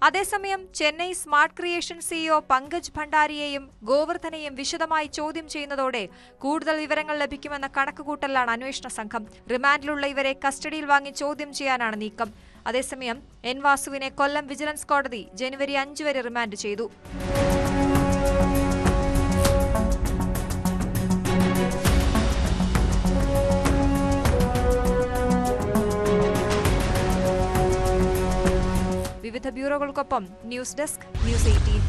അതേസമയം Chennai smart creation CEO Pankaj ഭണ്ഡാരിയെയും ഗോവർദ്ധനെയും വിശദമായി ചോദ്യം ചെയ്യുന്നതോടെ കൂടുതൽ വിവരങ്ങൾ ലഭിക്കുമെന്ന കണക്കുകൂട്ടലാണ് അന്വേഷണ സംഘം. റിമാൻഡിലുള്ള ഇവരെ കസ്റ്റഡിയിൽ വാങ്ങി ചോദ്യം ചെയ്യാനാണ് നീക്കം. അതേസമയം N. വാസുവിനെ കൊല്ലം വിജിലൻസ് കോടതി ജനുവരി 5 വരെ റിമാൻഡ് ചെയ്തു. വിവിധ ബ്യൂറോകൾക്കൊപ്പം ന്യൂസ് ഡെസ്ക് ന്യൂസ് 18.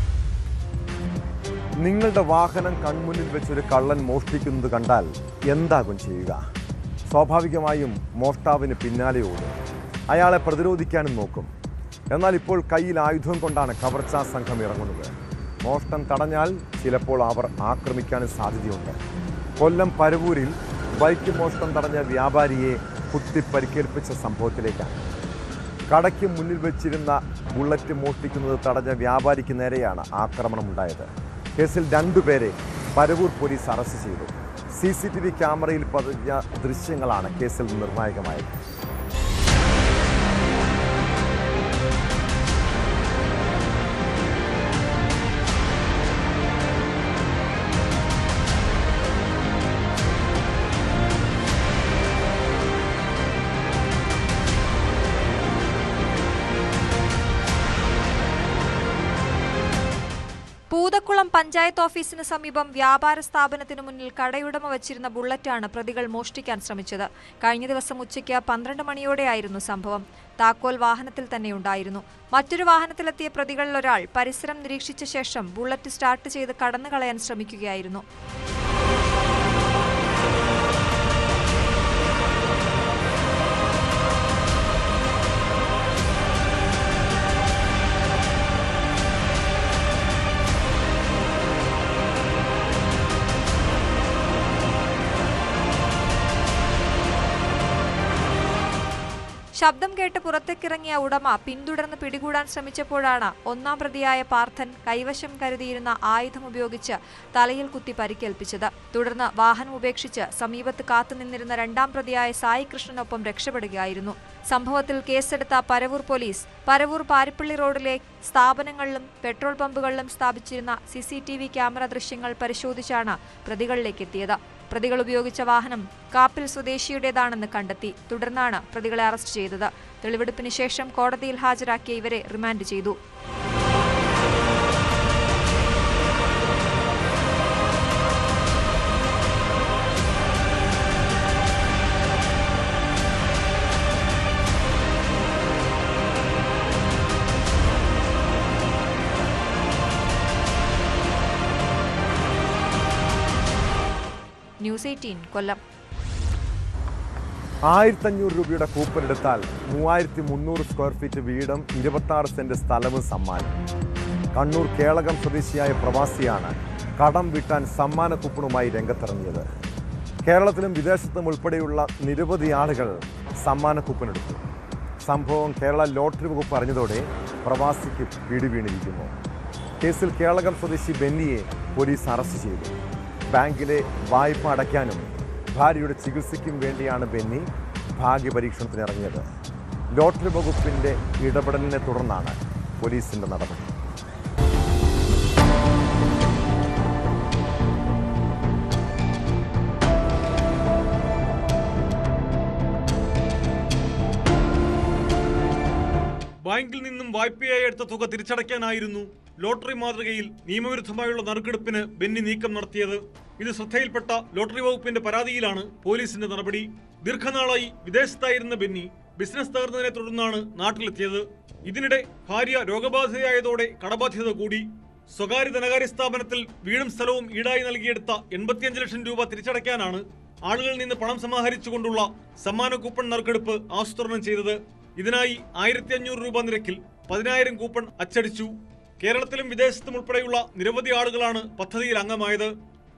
നിങ്ങളുടെ വാഹനം കൺമുന്നിൽ വെച്ചൊരു കള്ളൻ മോഷ്ടിക്കുന്നത് കണ്ടാൽ എന്താകും ചെയ്യുക? സ്വാഭാവികമായും മോഷ്ടാവിന് പിന്നാലെ ഓടും. അയാളെ പ്രതിരോധിക്കാനും നോക്കും. എന്നാൽ ഇപ്പോൾ കയ്യിൽ ആയുധം കൊണ്ടാണ് കവർച്ചാ സംഘം ഇറങ്ങുന്നത്. മോഷണം തടഞ്ഞാൽ ചിലപ്പോൾ അവർ ആക്രമിക്കാനും സാധ്യതയുണ്ട്. കൊല്ലം പരവൂരിൽ ബൈക്ക് മോഷണം തടഞ്ഞ വ്യാപാരിയെ കുത്തി പരിക്കേൽപ്പിച്ച സംഭവത്തിലേക്കാണ്. കടയ്ക്ക് മുന്നിൽ വെച്ചിരുന്ന ബുള്ളറ്റ് മോഷ്ടിക്കുന്നത് തടഞ്ഞ വ്യാപാരിക്ക് നേരെയാണ് ആക്രമണമുണ്ടായത്. കേസിൽ 2 പേരെ പരവൂർ പോലീസ് അറസ്റ്റ് ചെയ്തു. CCTV ക്യാമറയിൽ പതിഞ്ഞ ദൃശ്യങ്ങളാണ് കേസിൽ നിർണായകമായത്. പൂതക്കുളം പഞ്ചായത്ത് ഓഫീസിന് സമീപം വ്യാപാര സ്ഥാപനത്തിനു മുന്നിൽ കടയുടമ വച്ചിരുന്ന ബുള്ളറ്റാണ് പ്രതികൾ മോഷ്ടിക്കാൻ ശ്രമിച്ചത്. കഴിഞ്ഞ ദിവസം ഉച്ചയ്ക്ക് 12 മണിയോടെയായിരുന്നു സംഭവം. താക്കോൽ വാഹനത്തിൽ തന്നെയുണ്ടായിരുന്നു. മറ്റൊരു വാഹനത്തിലെത്തിയ പ്രതികളിൽ ഒരാൾ പരിസരം നിരീക്ഷിച്ച ശേഷം ബുള്ളറ്റ് സ്റ്റാർട്ട് ചെയ്ത് കടന്നുകളയാൻ ശ്രമിക്കുകയായിരുന്നു. ശബ്ദം കേട്ട് പുറത്തേക്കിറങ്ങിയ ഉടമ പിന്തുടർന്ന് പിടികൂടാൻ ശ്രമിച്ചപ്പോഴാണ് 1-ാം പ്രതിയായ പാർത്ഥൻ കൈവശം കരുതിയിരുന്ന ആയുധം ഉപയോഗിച്ച് തലയിൽ കുത്തി പരിക്കേൽപ്പിച്ചത്. തുടർന്ന് വാഹനം ഉപേക്ഷിച്ച് സമീപത്ത് കാത്തുനിന്നിരുന്ന 2-ാം പ്രതിയായ സായി കൃഷ്ണനൊപ്പം രക്ഷപ്പെടുകയായിരുന്നു. സംഭവത്തിൽ കേസെടുത്ത പരവൂർ പോലീസ് പരവൂർ പാരിപ്പള്ളി റോഡിലെ സ്ഥാപനങ്ങളിലും പെട്രോൾ പമ്പുകളിലും സ്ഥാപിച്ചിരുന്ന CCTV ക്യാമറ ദൃശ്യങ്ങൾ പരിശോധിച്ചാണ് പ്രതികളിലേക്ക് എത്തിയത്. പ്രതികൾ ഉപയോഗിച്ച വാഹനം കാപ്പിൽ സ്വദേശിയുടേതാണെന്ന് കണ്ടെത്തി. തുടർന്നാണ് പ്രതികളെ അറസ്റ്റ് ചെയ്തത്. തെളിവെടുപ്പിന് ശേഷം കോടതിയിൽ ഹാജരാക്കിയ ഇവരെ റിമാൻഡ് ചെയ്തു. ന്യൂസ് 18 കൊല്ലം. 1500 രൂപയുടെ കൂപ്പൺ എടുത്താൽ 3300 സ്ക്വയർ ഫീറ്റ് വീടും 26 സെന്റ് സ്ഥലവും സമ്മാനം. കണ്ണൂർ കേളകം സ്വദേശിയായ പ്രവാസിയാണ് കടം വീട്ടാൻ സമ്മാന കൂപ്പണുമായി രംഗത്തിറങ്ങിയത്. കേരളത്തിലും വിദേശത്തും ഉൾപ്പെടെയുള്ള നിരവധി ആളുകൾ സമ്മാന കൂപ്പൺ എടുത്തു. സംഭവം കേരള ലോട്ടറി വകുപ്പ് അറിഞ്ഞതോടെ പ്രവാസിക്ക് പിടിവീണിരിക്കുന്നു. കേസിൽ കേളകം സ്വദേശി ബെന്നിയെ പോലീസ് അറസ്റ്റ് ചെയ്തു. ബാങ്കിലെ വായ്പ അടയ്ക്കാനും ഭാര്യയുടെ ചികിത്സയ്ക്കും വേണ്ടിയാണ് ബെന്നി ഭാഗ്യപരീക്ഷണത്തിനിറങ്ങിയത്. ലോട്ടറി വകുപ്പിന്റെ ഇടപെടലിനെ തുടർന്നാണ് പോലീസിന്റെ നടപടി. ബാങ്കിൽ നിന്നും വായ്പയായി എടുത്ത തുക തിരിച്ചടയ്ക്കാനായിരുന്നു ലോട്ടറി മാതൃകയിൽ നിയമവിരുദ്ധമായുള്ള നറുക്കെടുപ്പിന് ബെന്നി നീക്കം നടത്തിയത്. ഇത് ശ്രദ്ധയിൽപ്പെട്ട ലോട്ടറി വകുപ്പിന്റെ പരാതിയിലാണ് പോലീസിന്റെ നടപടി. ദീർഘനാളായി വിദേശത്തായിരുന്ന ബെന്നി ബിസിനസ് തകർന്നതിനെ തുടർന്നാണ് നാട്ടിലെത്തിയത്. ഇതിനിടെ ഭാര്യ രോഗബാധിതയായതോടെ കടബാധ്യത കൂടി. സ്വകാര്യ ധനകാര്യ സ്ഥാപനത്തിൽ വീടും സ്ഥലവും ഈടായി നൽകിയെടുത്ത 85 ലക്ഷം രൂപ തിരിച്ചടയ്ക്കാനാണ് ആളുകളിൽ നിന്ന് പണം സമാഹരിച്ചുകൊണ്ടുള്ള സമ്മാന കൂപ്പൺ നറുക്കെടുപ്പ് ആസൂത്രണം ചെയ്തത്. ഇതിനായി 1500 രൂപ നിരക്കിൽ 10000 കൂപ്പൺ അച്ചടിച്ചു. കേരളത്തിലും വിദേശത്തും ഉൾപ്പെടെയുള്ള നിരവധി ആളുകളാണ് പദ്ധതിയിൽ അംഗമായത്.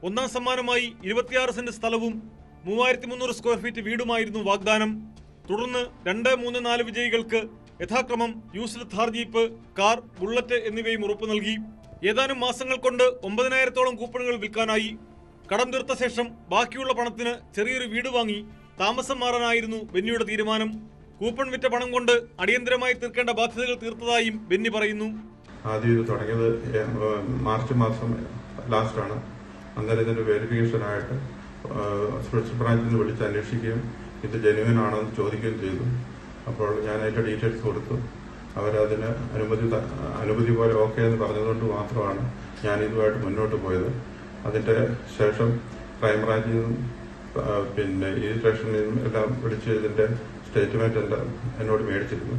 1-ാം സമ്മാനമായി 26 സെന്റ് സ്ഥലവും 3300 സ്ക്വയർ ഫീറ്റ് വീടുമായിരുന്നു വാഗ്ദാനം. തുടർന്ന് 2, 3, 4 വിജയികൾക്ക് യഥാക്രമം used Thar jeep, car, bullet എന്നിവയും ഉറപ്പു നൽകി. ഏതാനും മാസങ്ങൾ കൊണ്ട് 9000-ഓളം കൂപ്പണുകൾ വിൽക്കാനായി. കടം തീർത്ത ശേഷം ബാക്കിയുള്ള പണത്തിന് ചെറിയൊരു വീട് വാങ്ങി താമസം മാറാനായിരുന്നു ബെന്നിയുടെ തീരുമാനം. കൂപ്പൺ വിറ്റ പണം കൊണ്ട് അടിയന്തരമായി തീർക്കേണ്ട ബാധ്യതകൾ തീർത്തതായും ബെന്നി പറയുന്നു. ആദ്യം ഇത് തുടങ്ങിയത് മാർച്ച് മാസം ലാസ്റ്റാണ്. അന്നേരം ഇതിൻ്റെ വെരിഫിക്കേഷനായിട്ട് സ്പെഷ്യൽ ബ്രാഞ്ചിൽ നിന്ന് വിളിച്ച് അന്വേഷിക്കുകയും ഇത് ജെന്യുവൻ ആണോ എന്ന് ചോദിക്കുകയും ചെയ്തു. അപ്പോൾ ഞാൻ അതിൻ്റെ ഡീറ്റെയിൽസ് കൊടുത്തു. അവരതിന് അനുമതി പോലെ ഓക്കെ എന്ന് പറഞ്ഞതുകൊണ്ട് മാത്രമാണ് ഞാൻ ഇതുമായിട്ട് മുന്നോട്ട് പോയത്. അതിൻ്റെ ശേഷം ക്രൈംബ്രാഞ്ചിൽ നിന്നും പിന്നെ ഈ സ്റ്റേഷനിൽ നിന്നും എല്ലാം വിളിച്ച് ഇതിൻ്റെ സ്റ്റേറ്റ്മെന്റ് എല്ലാം എന്നോട് മേടിച്ചിരുന്നു.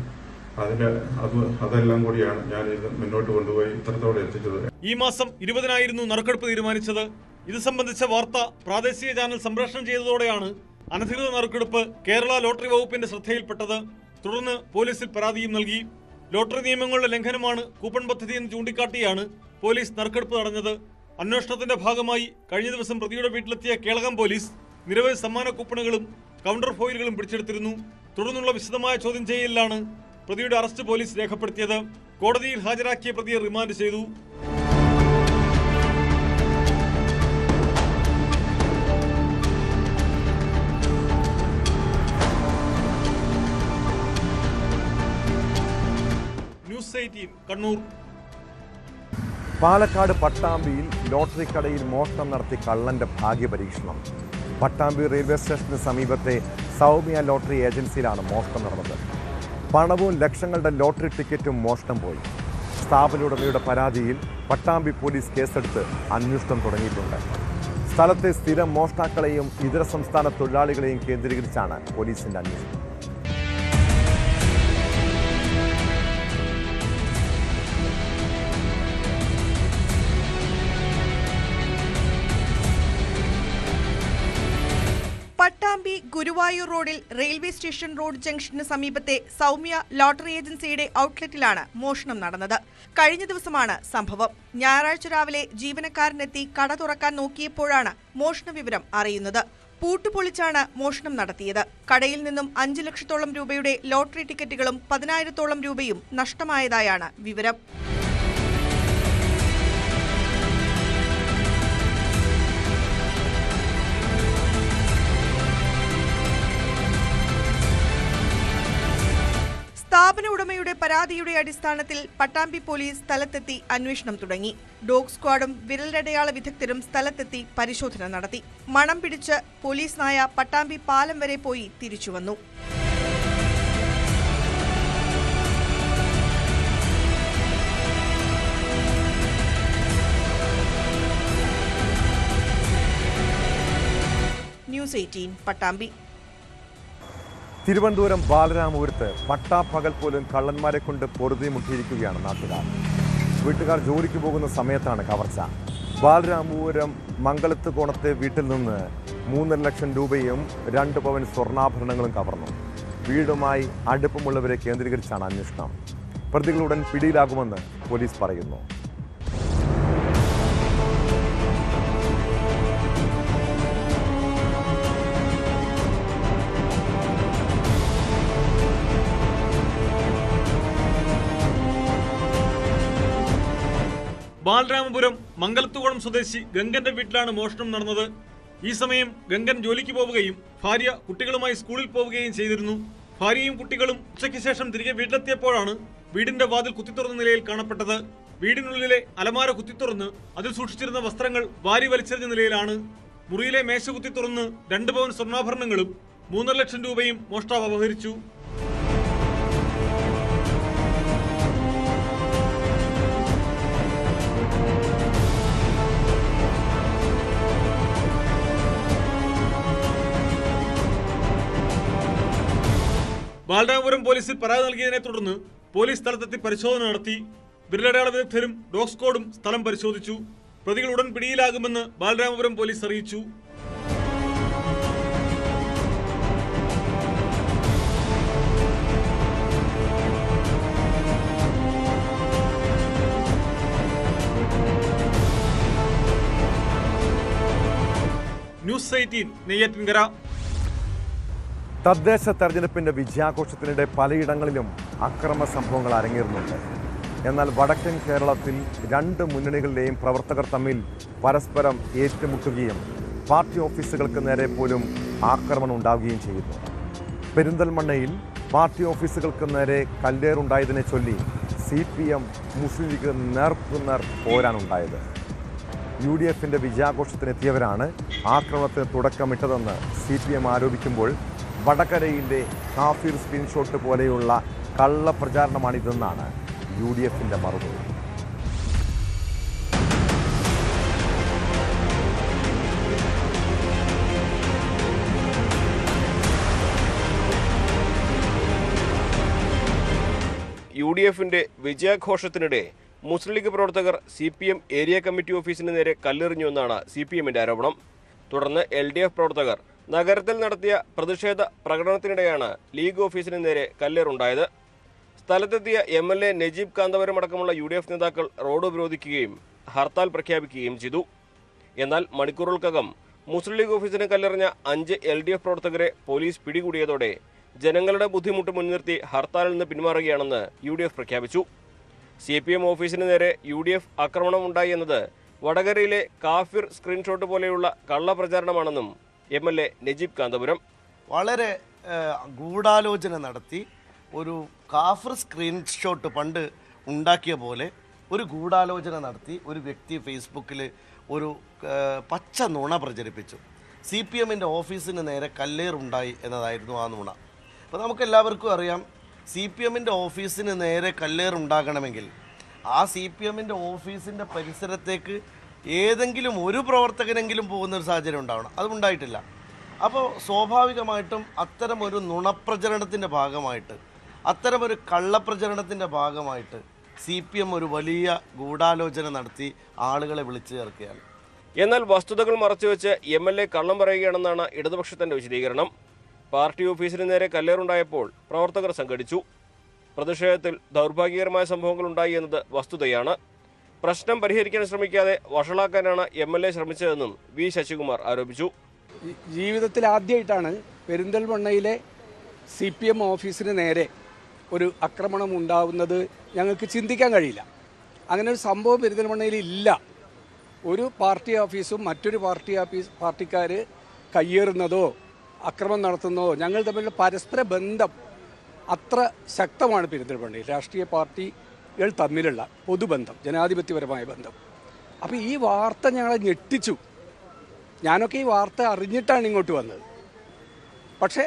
അതെല്ലാം കൂടിയാണ് ഞാൻ ഇത് മുന്നോട്ട് കൊണ്ടുപോയി ഇത്രത്തോടെ എത്തിച്ചത്. ഈ മാസം 20-നായിരുന്നു നറുക്കെടുപ്പ് തീരുമാനിച്ചത്. ഇത് സംബന്ധിച്ച വാർത്ത പ്രാദേശിക ചാനൽ സംപ്രേഷണം ചെയ്തതോടെയാണ് അനധികൃത നറുക്കെടുപ്പ് കേരള ലോട്ടറി വകുപ്പിന്റെ ശ്രദ്ധയിൽപ്പെട്ടത്. തുടർന്ന് പോലീസിൽ പരാതിയും നൽകി. ലോട്ടറി നിയമങ്ങളുടെ ലംഘനമാണ് കൂപ്പൺ പദ്ധതി എന്ന് ചൂണ്ടിക്കാട്ടിയാണ് പോലീസ് നറുക്കെടുപ്പ് തടഞ്ഞത്. അന്വേഷണത്തിന്റെ ഭാഗമായി കഴിഞ്ഞ ദിവസം പ്രതിയുടെ വീട്ടിലെത്തിയ കേളകം പോലീസ് നിരവധി സമ്മാന കൂപ്പണുകളും കൗണ്ടർ ഫോയിലുകളും പിടിച്ചെടുത്തിരുന്നു. തുടർന്നുള്ള വിശദമായ ചോദ്യം ചെയ്യലിലാണ് പ്രതിയുടെ അറസ്റ്റ് പോലീസ് രേഖപ്പെടുത്തിയത്. കോടതിയിൽ ഹാജരാക്കിയ പ്രതിയെ റിമാൻഡ് ചെയ്തു. ന്യൂസ് 18 കണ്ണൂർ. പാലക്കാട് പട്ടാമ്പിയിൽ ലോട്ടറി കടയിൽ മോഷണം നടത്തി കള്ളന്റെ ഭാഗ്യപരീക്ഷണം. പട്ടാമ്പി റെയിൽവേ സ്റ്റേഷന് സമീപത്തെ സൗമ്യ ലോട്ടറി ഏജൻസിയിലാണ് മോഷണം നടന്നത്. പണവും ലക്ഷങ്ങളുടെ ലോട്ടറി ടിക്കറ്റും മോഷണം പോയി. സ്ഥാപന ഉടമയുടെ പരാതിയിൽ പട്ടാമ്പി പോലീസ് കേസെടുത്ത് അന്വേഷണം തുടങ്ങിയിട്ടുണ്ട്. സ്ഥലത്തെ സ്ഥിരം മോഷ്ടാക്കളെയും ഇതര സംസ്ഥാന തൊഴിലാളികളെയും കേന്ദ്രീകരിച്ചാണ് പോലീസിന്റെ അന്വേഷണം. പട്ടാമ്പി ഗുരുവായൂർ റോഡിൽ റെയിൽവേ സ്റ്റേഷൻ റോഡ് ജംഗ്ഷന് സമീപത്തെ സൗമ്യ ലോട്ടറി ഏജൻസിയുടെ ഔട്ട്ലെറ്റിലാണ് മോഷണം നടന്നത്. കഴിഞ്ഞ ദിവസമാണ് സംഭവം. ഞായറാഴ്ച രാവിലെ ജീവനക്കാരനെത്തി കട തുറക്കാൻ നോക്കിയപ്പോഴാണ് മോഷണ വിവരം അറിയുന്നത്. പൂട്ടുപൊളിച്ചാണ് മോഷണം നടത്തിയത്. കടയിൽ നിന്നും 5 ലക്ഷത്തോളം രൂപയുടെ ലോട്ടറി ടിക്കറ്റുകളും 10,000-ഓളം രൂപയും നഷ്ടമായതായാണ് വിവരം. സ്ഥാപന ഉടമയുടെ പരാതിയുടെ അടിസ്ഥാനത്തിൽ പട്ടാമ്പി പോലീസ് സ്ഥലത്തെത്തി അന്വേഷണം തുടങ്ങി. ഡോഗ് സ്ക്വാഡും വിരലടയാള വിദഗ്ധരും സ്ഥലത്തെത്തി പരിശോധന നടത്തി. മണം പിടിച്ച് പോലീസ് നായ പട്ടാമ്പി പാലം വരെ പോയി തിരിച്ചുവന്നു. ന്യൂസ് 18 പട്ടാമ്പി. തിരുവനന്തപുരം ബാലരാമപുരത്ത് പട്ടാപ്പകൽ പോലും കള്ളന്മാരെ കൊണ്ട് പൊറുതിമുട്ടിയിരിക്കുകയാണ് നാട്ടുകാർ. വീട്ടുകാർ ജോലിക്ക് പോകുന്ന സമയത്താണ് കവർച്ച. ബാലരാമപുരം മംഗലത്ത് കോണത്തെ വീട്ടിൽ നിന്ന് 3.5 ലക്ഷം രൂപയും 2 പവൻ സ്വർണ്ണാഭരണങ്ങളും കവർന്നു. വീടുമായി അടുപ്പമുള്ളവരെ കേന്ദ്രീകരിച്ചാണ് അന്വേഷണം. പ്രതികളുടൻ പിടിയിലാകുമെന്ന് പോലീസ് പറയുന്നു. ബാലരാമപുരം മംഗലത്തുകോണം സ്വദേശി ഗംഗന്റെ വീട്ടിലാണ് മോഷണം നടന്നത്. ഈ സമയം ഗംഗൻ ജോലിക്ക് പോവുകയും ഭാര്യ കുട്ടികളുമായി സ്കൂളിൽ പോവുകയും ചെയ്തിരുന്നു. ഭാര്യയും കുട്ടികളും ഉച്ചയ്ക്ക് ശേഷം തിരികെ വീട്ടിലെത്തിയപ്പോഴാണ് വീടിന്റെ വാതിൽ കുത്തിത്തുറന്ന നിലയിൽ കാണപ്പെട്ടത്. വീടിനുള്ളിലെ അലമാര കുത്തിത്തുറന്ന് അതിൽ സൂക്ഷിച്ചിരുന്ന വസ്ത്രങ്ങൾ വാരി വലിച്ചെറിഞ്ഞ നിലയിലാണ്. മുറിയിലെ മേശ കുത്തിത്തുറന്ന് 2 പവൻ സ്വർണ്ണാഭരണങ്ങളും 3.5 ലക്ഷം രൂപയും മോഷ്ടാവ് അപഹരിച്ചു. ബാലരാമപുരം പോലീസിൽ പരാതി നൽകിയതിനെ തുടർന്ന് പോലീസ് സ്ഥലത്തെത്തി പരിശോധന നടത്തി. വിരലടയാള വിദഗ്ധരും ഡോഗ് സ്ക്വാഡും സ്ഥലം പരിശോധിച്ചു. പ്രതികൾ ഉടൻ പിടിയിലാകുമെന്ന് ബാലരാമപുരം പോലീസ് അറിയിച്ചു. ന്യൂസ് 18 നെയ്യാറ്റിൻകര. തദ്ദേശ തെരഞ്ഞെടുപ്പിന്റെ വിജയാഘോഷത്തിനിടെ പലയിടങ്ങളിലും അക്രമ സംഭവങ്ങൾ അരങ്ങേറുന്നുണ്ട്. എന്നാൽ വടക്കൻ കേരളത്തിൽ 2 മുന്നണികളിലെയും പ്രവർത്തകർ തമ്മിൽ പരസ്പരം ഏറ്റുമുട്ടുകയും പാർട്ടി ഓഫീസുകൾക്ക് നേരെ പോലും ആക്രമണം ഉണ്ടാവുകയും ചെയ്യുന്നു. പെരിന്തൽമണ്ണയിൽ പാർട്ടി ഓഫീസുകൾക്ക് നേരെ കല്ലേറുണ്ടായതിനെ ചൊല്ലി CPM മുസ്ലിം ലീഗ് നേർക്കുനേർ പോരാനുണ്ടായത്. UDFന്റെ വിജയാഘോഷത്തിനെത്തിയവരാണ് ആക്രമണത്തിന് തുടക്കമിട്ടതെന്ന് CPM ആരോപിക്കുമ്പോൾ വടകരയിലെ കാഫിർ സ്ക്രീൻഷോട്ട് പോലെയുള്ള കള്ളപ്രചാരണമാണിതെന്നാണ് UDFന്റെ മറുപടി. UDFന്റെ വിജയാഘോഷത്തിനിടെ മുസ്ലിം ലീഗ് പ്രവർത്തകർ CPM ഏരിയ കമ്മിറ്റി ഓഫീസിന് നേരെ കല്ലെറിഞ്ഞുവെന്നാണ് CPMന്റെ ആരോപണം. തുടർന്ന് LDF പ്രവർത്തകർ നഗരത്തിൽ നടത്തിയ പ്രതിഷേധ പ്രകടനത്തിനിടെയാണ് ലീഗ് ഓഫീസിന് നേരെ കല്ലേറുണ്ടായത്. സ്ഥലത്തെത്തിയ MLA നജീബ് കാന്തപുരം അടക്കമുള്ള UDF നേതാക്കൾ റോഡ് ഉപരോധിക്കുകയും ഹർത്താൽ പ്രഖ്യാപിക്കുകയും ചെയ്തു. എന്നാൽ മണിക്കൂറുകൾക്കകം മുസ്ലിം ലീഗ് ഓഫീസിന് കല്ലെറിഞ്ഞ 5 LDF പ്രവർത്തകരെ പോലീസ് പിടികൂടിയതോടെ ജനങ്ങളുടെ ബുദ്ധിമുട്ട് മുൻനിർത്തി ഹർത്താലിൽ നിന്ന് പിന്മാറുകയാണെന്ന് UDF പ്രഖ്യാപിച്ചു. CPM ഓഫീസിന് നേരെ UDF ആക്രമണമുണ്ടായി എന്നത് വടകരയിലെ കാഫിർ സ്ക്രീൻഷോട്ട് പോലെയുള്ള കള്ളപ്രചാരണമാണെന്നും MLA നജീബ് കാന്തപുരം. വളരെ ഗൂഢാലോചന നടത്തി ഒരു കാഫിർ സ്ക്രീൻഷോട്ട് പണ്ട് ഉണ്ടാക്കിയ പോലെ ഒരു ഗൂഢാലോചന നടത്തി ഒരു വ്യക്തി ഫേസ്ബുക്കിൽ ഒരു പച്ച നുണ പ്രചരിപ്പിച്ചു. CPMൻ്റെ ഓഫീസിന് നേരെ കല്ലേറുണ്ടായി എന്നതായിരുന്നു ആ നുണ. അപ്പോൾ നമുക്കെല്ലാവർക്കും അറിയാം, CPMൻ്റെ ഓഫീസിന് നേരെ കല്ലേറുണ്ടാകണമെങ്കിൽ ആ CPMൻ്റെ ഓഫീസിൻ്റെ പരിസരത്തേക്ക് ഏതെങ്കിലും ഒരു പ്രവർത്തകനെങ്കിലും പോകുന്നൊരു സാഹചര്യം ഉണ്ടാവണം. അതുണ്ടായിട്ടില്ല. അപ്പോൾ സ്വാഭാവികമായിട്ടും അത്തരമൊരു നുണപ്രചരണത്തിൻ്റെ ഭാഗമായിട്ട്, അത്തരമൊരു കള്ളപ്രചരണത്തിൻ്റെ ഭാഗമായിട്ട് CPM ഒരു വലിയ ഗൂഢാലോചന നടത്തി ആളുകളെ വിളിച്ചു ചേർക്കുകയാണ്. എന്നാൽ വസ്തുതകൾ മറച്ചുവെച്ച് MLA കള്ളം പറയുകയാണെന്നാണ് ഇടതുപക്ഷത്തിന്റെ വിശദീകരണം. പാർട്ടി ഓഫീസിന് നേരെ കല്ലേറുണ്ടായപ്പോൾ പ്രവർത്തകർ സംഘടിച്ചു. പ്രതിഷേധത്തിൽ ദൗർഭാഗ്യകരമായ സംഭവങ്ങൾ ഉണ്ടായി എന്നത് വസ്തുതയാണ്. പ്രശ്നം പരിഹരിക്കാൻ ശ്രമിക്കാതെ വഷളാക്കാനാണ് MLA ശ്രമിച്ചതെന്നും V ശശികുമാർ ആരോപിച്ചു. ജീവിതത്തിൽ ആദ്യമായിട്ടാണ് പെരിന്തൽമണ്ണയിലെ CPM ഓഫീസിന് നേരെ ഒരു ആക്രമണം ഉണ്ടാവുന്നത്. ഞങ്ങൾക്ക് ചിന്തിക്കാൻ കഴിയില്ല. അങ്ങനെ ഒരു സംഭവം പെരിന്തൽമണ്ണയിൽ ഇല്ല. ഒരു പാർട്ടി ഓഫീസും മറ്റൊരു പാർട്ടിക്കാർ കയ്യേറുന്നതോ അക്രമം നടത്തുന്നതോ, ഞങ്ങൾ തമ്മിലുള്ള പരസ്പര ബന്ധം അത്ര ശക്തമാണ് പെരിന്തൽമണ്ണയിൽ. രാഷ്ട്രീയ പാർട്ടികൾ തമ്മിലുള്ള പൊതുബന്ധം, ജനാധിപത്യപരമായ ബന്ധം. അപ്പോൾ ഈ വാർത്ത ഞങ്ങളെ ഞെട്ടിച്ചു. ഞാനൊക്കെ ഈ വാർത്ത അറിഞ്ഞിട്ടാണ് ഇങ്ങോട്ട് വന്നത്. പക്ഷേ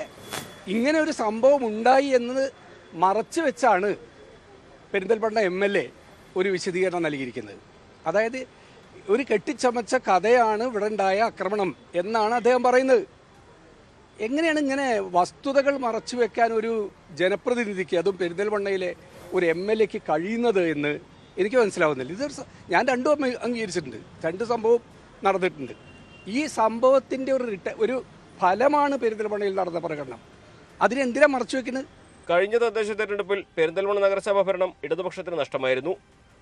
ഇങ്ങനെ ഒരു സംഭവം ഉണ്ടായി എന്നത് മറച്ചു വെച്ചാണ് പെരിന്തൽമണ്ണ MLA ഒരു വിശദീകരണം നൽകിയിരിക്കുന്നത്. അതായത് ഒരു കെട്ടിച്ചമച്ച കഥയാണ് ഇവിടെ ഉണ്ടായ ആക്രമണം എന്നാണ് അദ്ദേഹം പറയുന്നത്. എങ്ങനെയാണ് ഇങ്ങനെ വസ്തുതകൾ മറച്ചു വെക്കാൻ ഒരു ജനപ്രതിനിധിക്ക്, അതും പെരിന്തൽമണ്ണയിലെ ഒരു MLAക്ക് കഴിയുന്നത് എന്ന് എനിക്ക് മനസ്സിലാവുന്നില്ല. ഞാൻ രണ്ടും അംഗീകരിച്ചിട്ടുണ്ട്. രണ്ട് സംഭവം നടന്നിട്ടുണ്ട്. ഈ സംഭവത്തിൻ്റെ ഒരു ഫലമാണ് പെരിന്തൽമണ്ണയിൽ നടന്ന പ്രകടനം. അതിനെന്തിനാ മറച്ചു വെക്കുന്നത്? കഴിഞ്ഞ തദ്ദേശ തെരഞ്ഞെടുപ്പിൽ പെരിന്തൽമണ്ണ നഗരസഭ ഭരണം ഇടതുപക്ഷത്തിന് നഷ്ടമായിരുന്നു.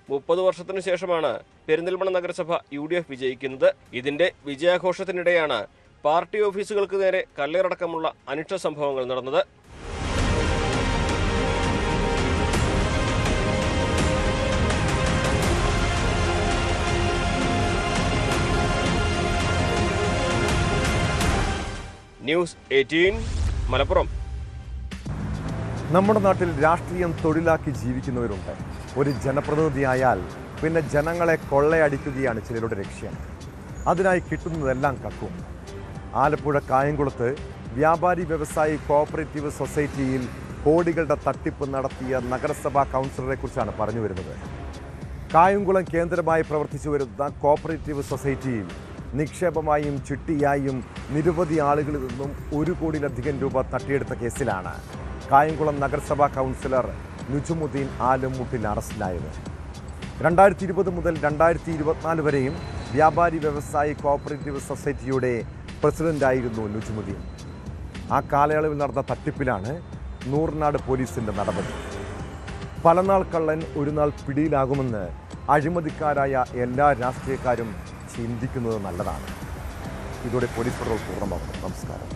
30 വർഷത്തിനു ശേഷമാണ് പെരിന്തൽമണ്ണ നഗരസഭ UDF വിജയിക്കുന്നത്. ഇതിന്റെ വിജയാഘോഷത്തിനിടെയാണ് പാർട്ടി ഓഫീസുകൾക്ക് നേരെ കല്ലേറടക്കമുള്ള അനിഷ്ട സംഭവങ്ങൾ നടന്നത്. ന്യൂസ് 18 മലപ്പുറം. നമ്മുടെ നാട്ടിൽ രാഷ്ട്രീയം തൊഴിലാക്കി ജീവിക്കുന്നവരുണ്ട്. ഒരു ജനപ്രതിനിധിയായാൽ പിന്നെ ജനങ്ങളെ കൊള്ളയടിക്കുകയാണ് ചിലരുടെ ലക്ഷ്യം. അതിനായി കിട്ടുന്നതെല്ലാം കക്കും. ആലപ്പുഴ കായംകുളത്ത് വ്യാപാരി വ്യവസായി കോഓപ്പറേറ്റീവ് സൊസൈറ്റിയിൽ കോടികളുടെ തട്ടിപ്പ് നടത്തിയ നഗരസഭാ കൗൺസിലറെ കുറിച്ചാണ് പറഞ്ഞു വരുന്നത്. കായംകുളം കേന്ദ്രമായി പ്രവർത്തിച്ചു വരുന്ന കോഓപ്പറേറ്റീവ് സൊസൈറ്റിയിൽ നിക്ഷേപമായും ചിട്ടിയായും നിരവധി ആളുകളിൽ നിന്നും 1 കോടിയിലധികം രൂപ തട്ടിയെടുത്ത കേസിലാണ് കായംകുളം നഗരസഭാ കൗൺസിലർ നുജുമുദ്ദീൻ ആലുംമുട്ടിൽ അറസ്റ്റിലായത്. 2020 മുതൽ 2024 വരെയും വ്യാപാരി വ്യവസായി കോഓപ്പറേറ്റീവ് സൊസൈറ്റിയുടെ പ്രസിഡന്റായിരുന്നു നുജുമുദ്ദീൻ. ആ കാലയളവിൽ നടന്ന തട്ടിപ്പിലാണ് നൂർനാട് പോലീസിന്റെ നടപടി. പലനാൾ കള്ളൻ ഒരു നാൾ പിടിയിലാകുമെന്ന് അഴിമതിക്കാരായ എല്ലാ രാഷ്ട്രീയക്കാരും ചിന്തിക്കുന്നത് നല്ലതാണ്. ഇതോടെ പോലീസ് പട്രോൾ പൂർണ്ണമാകുന്നു. നമസ്കാരം.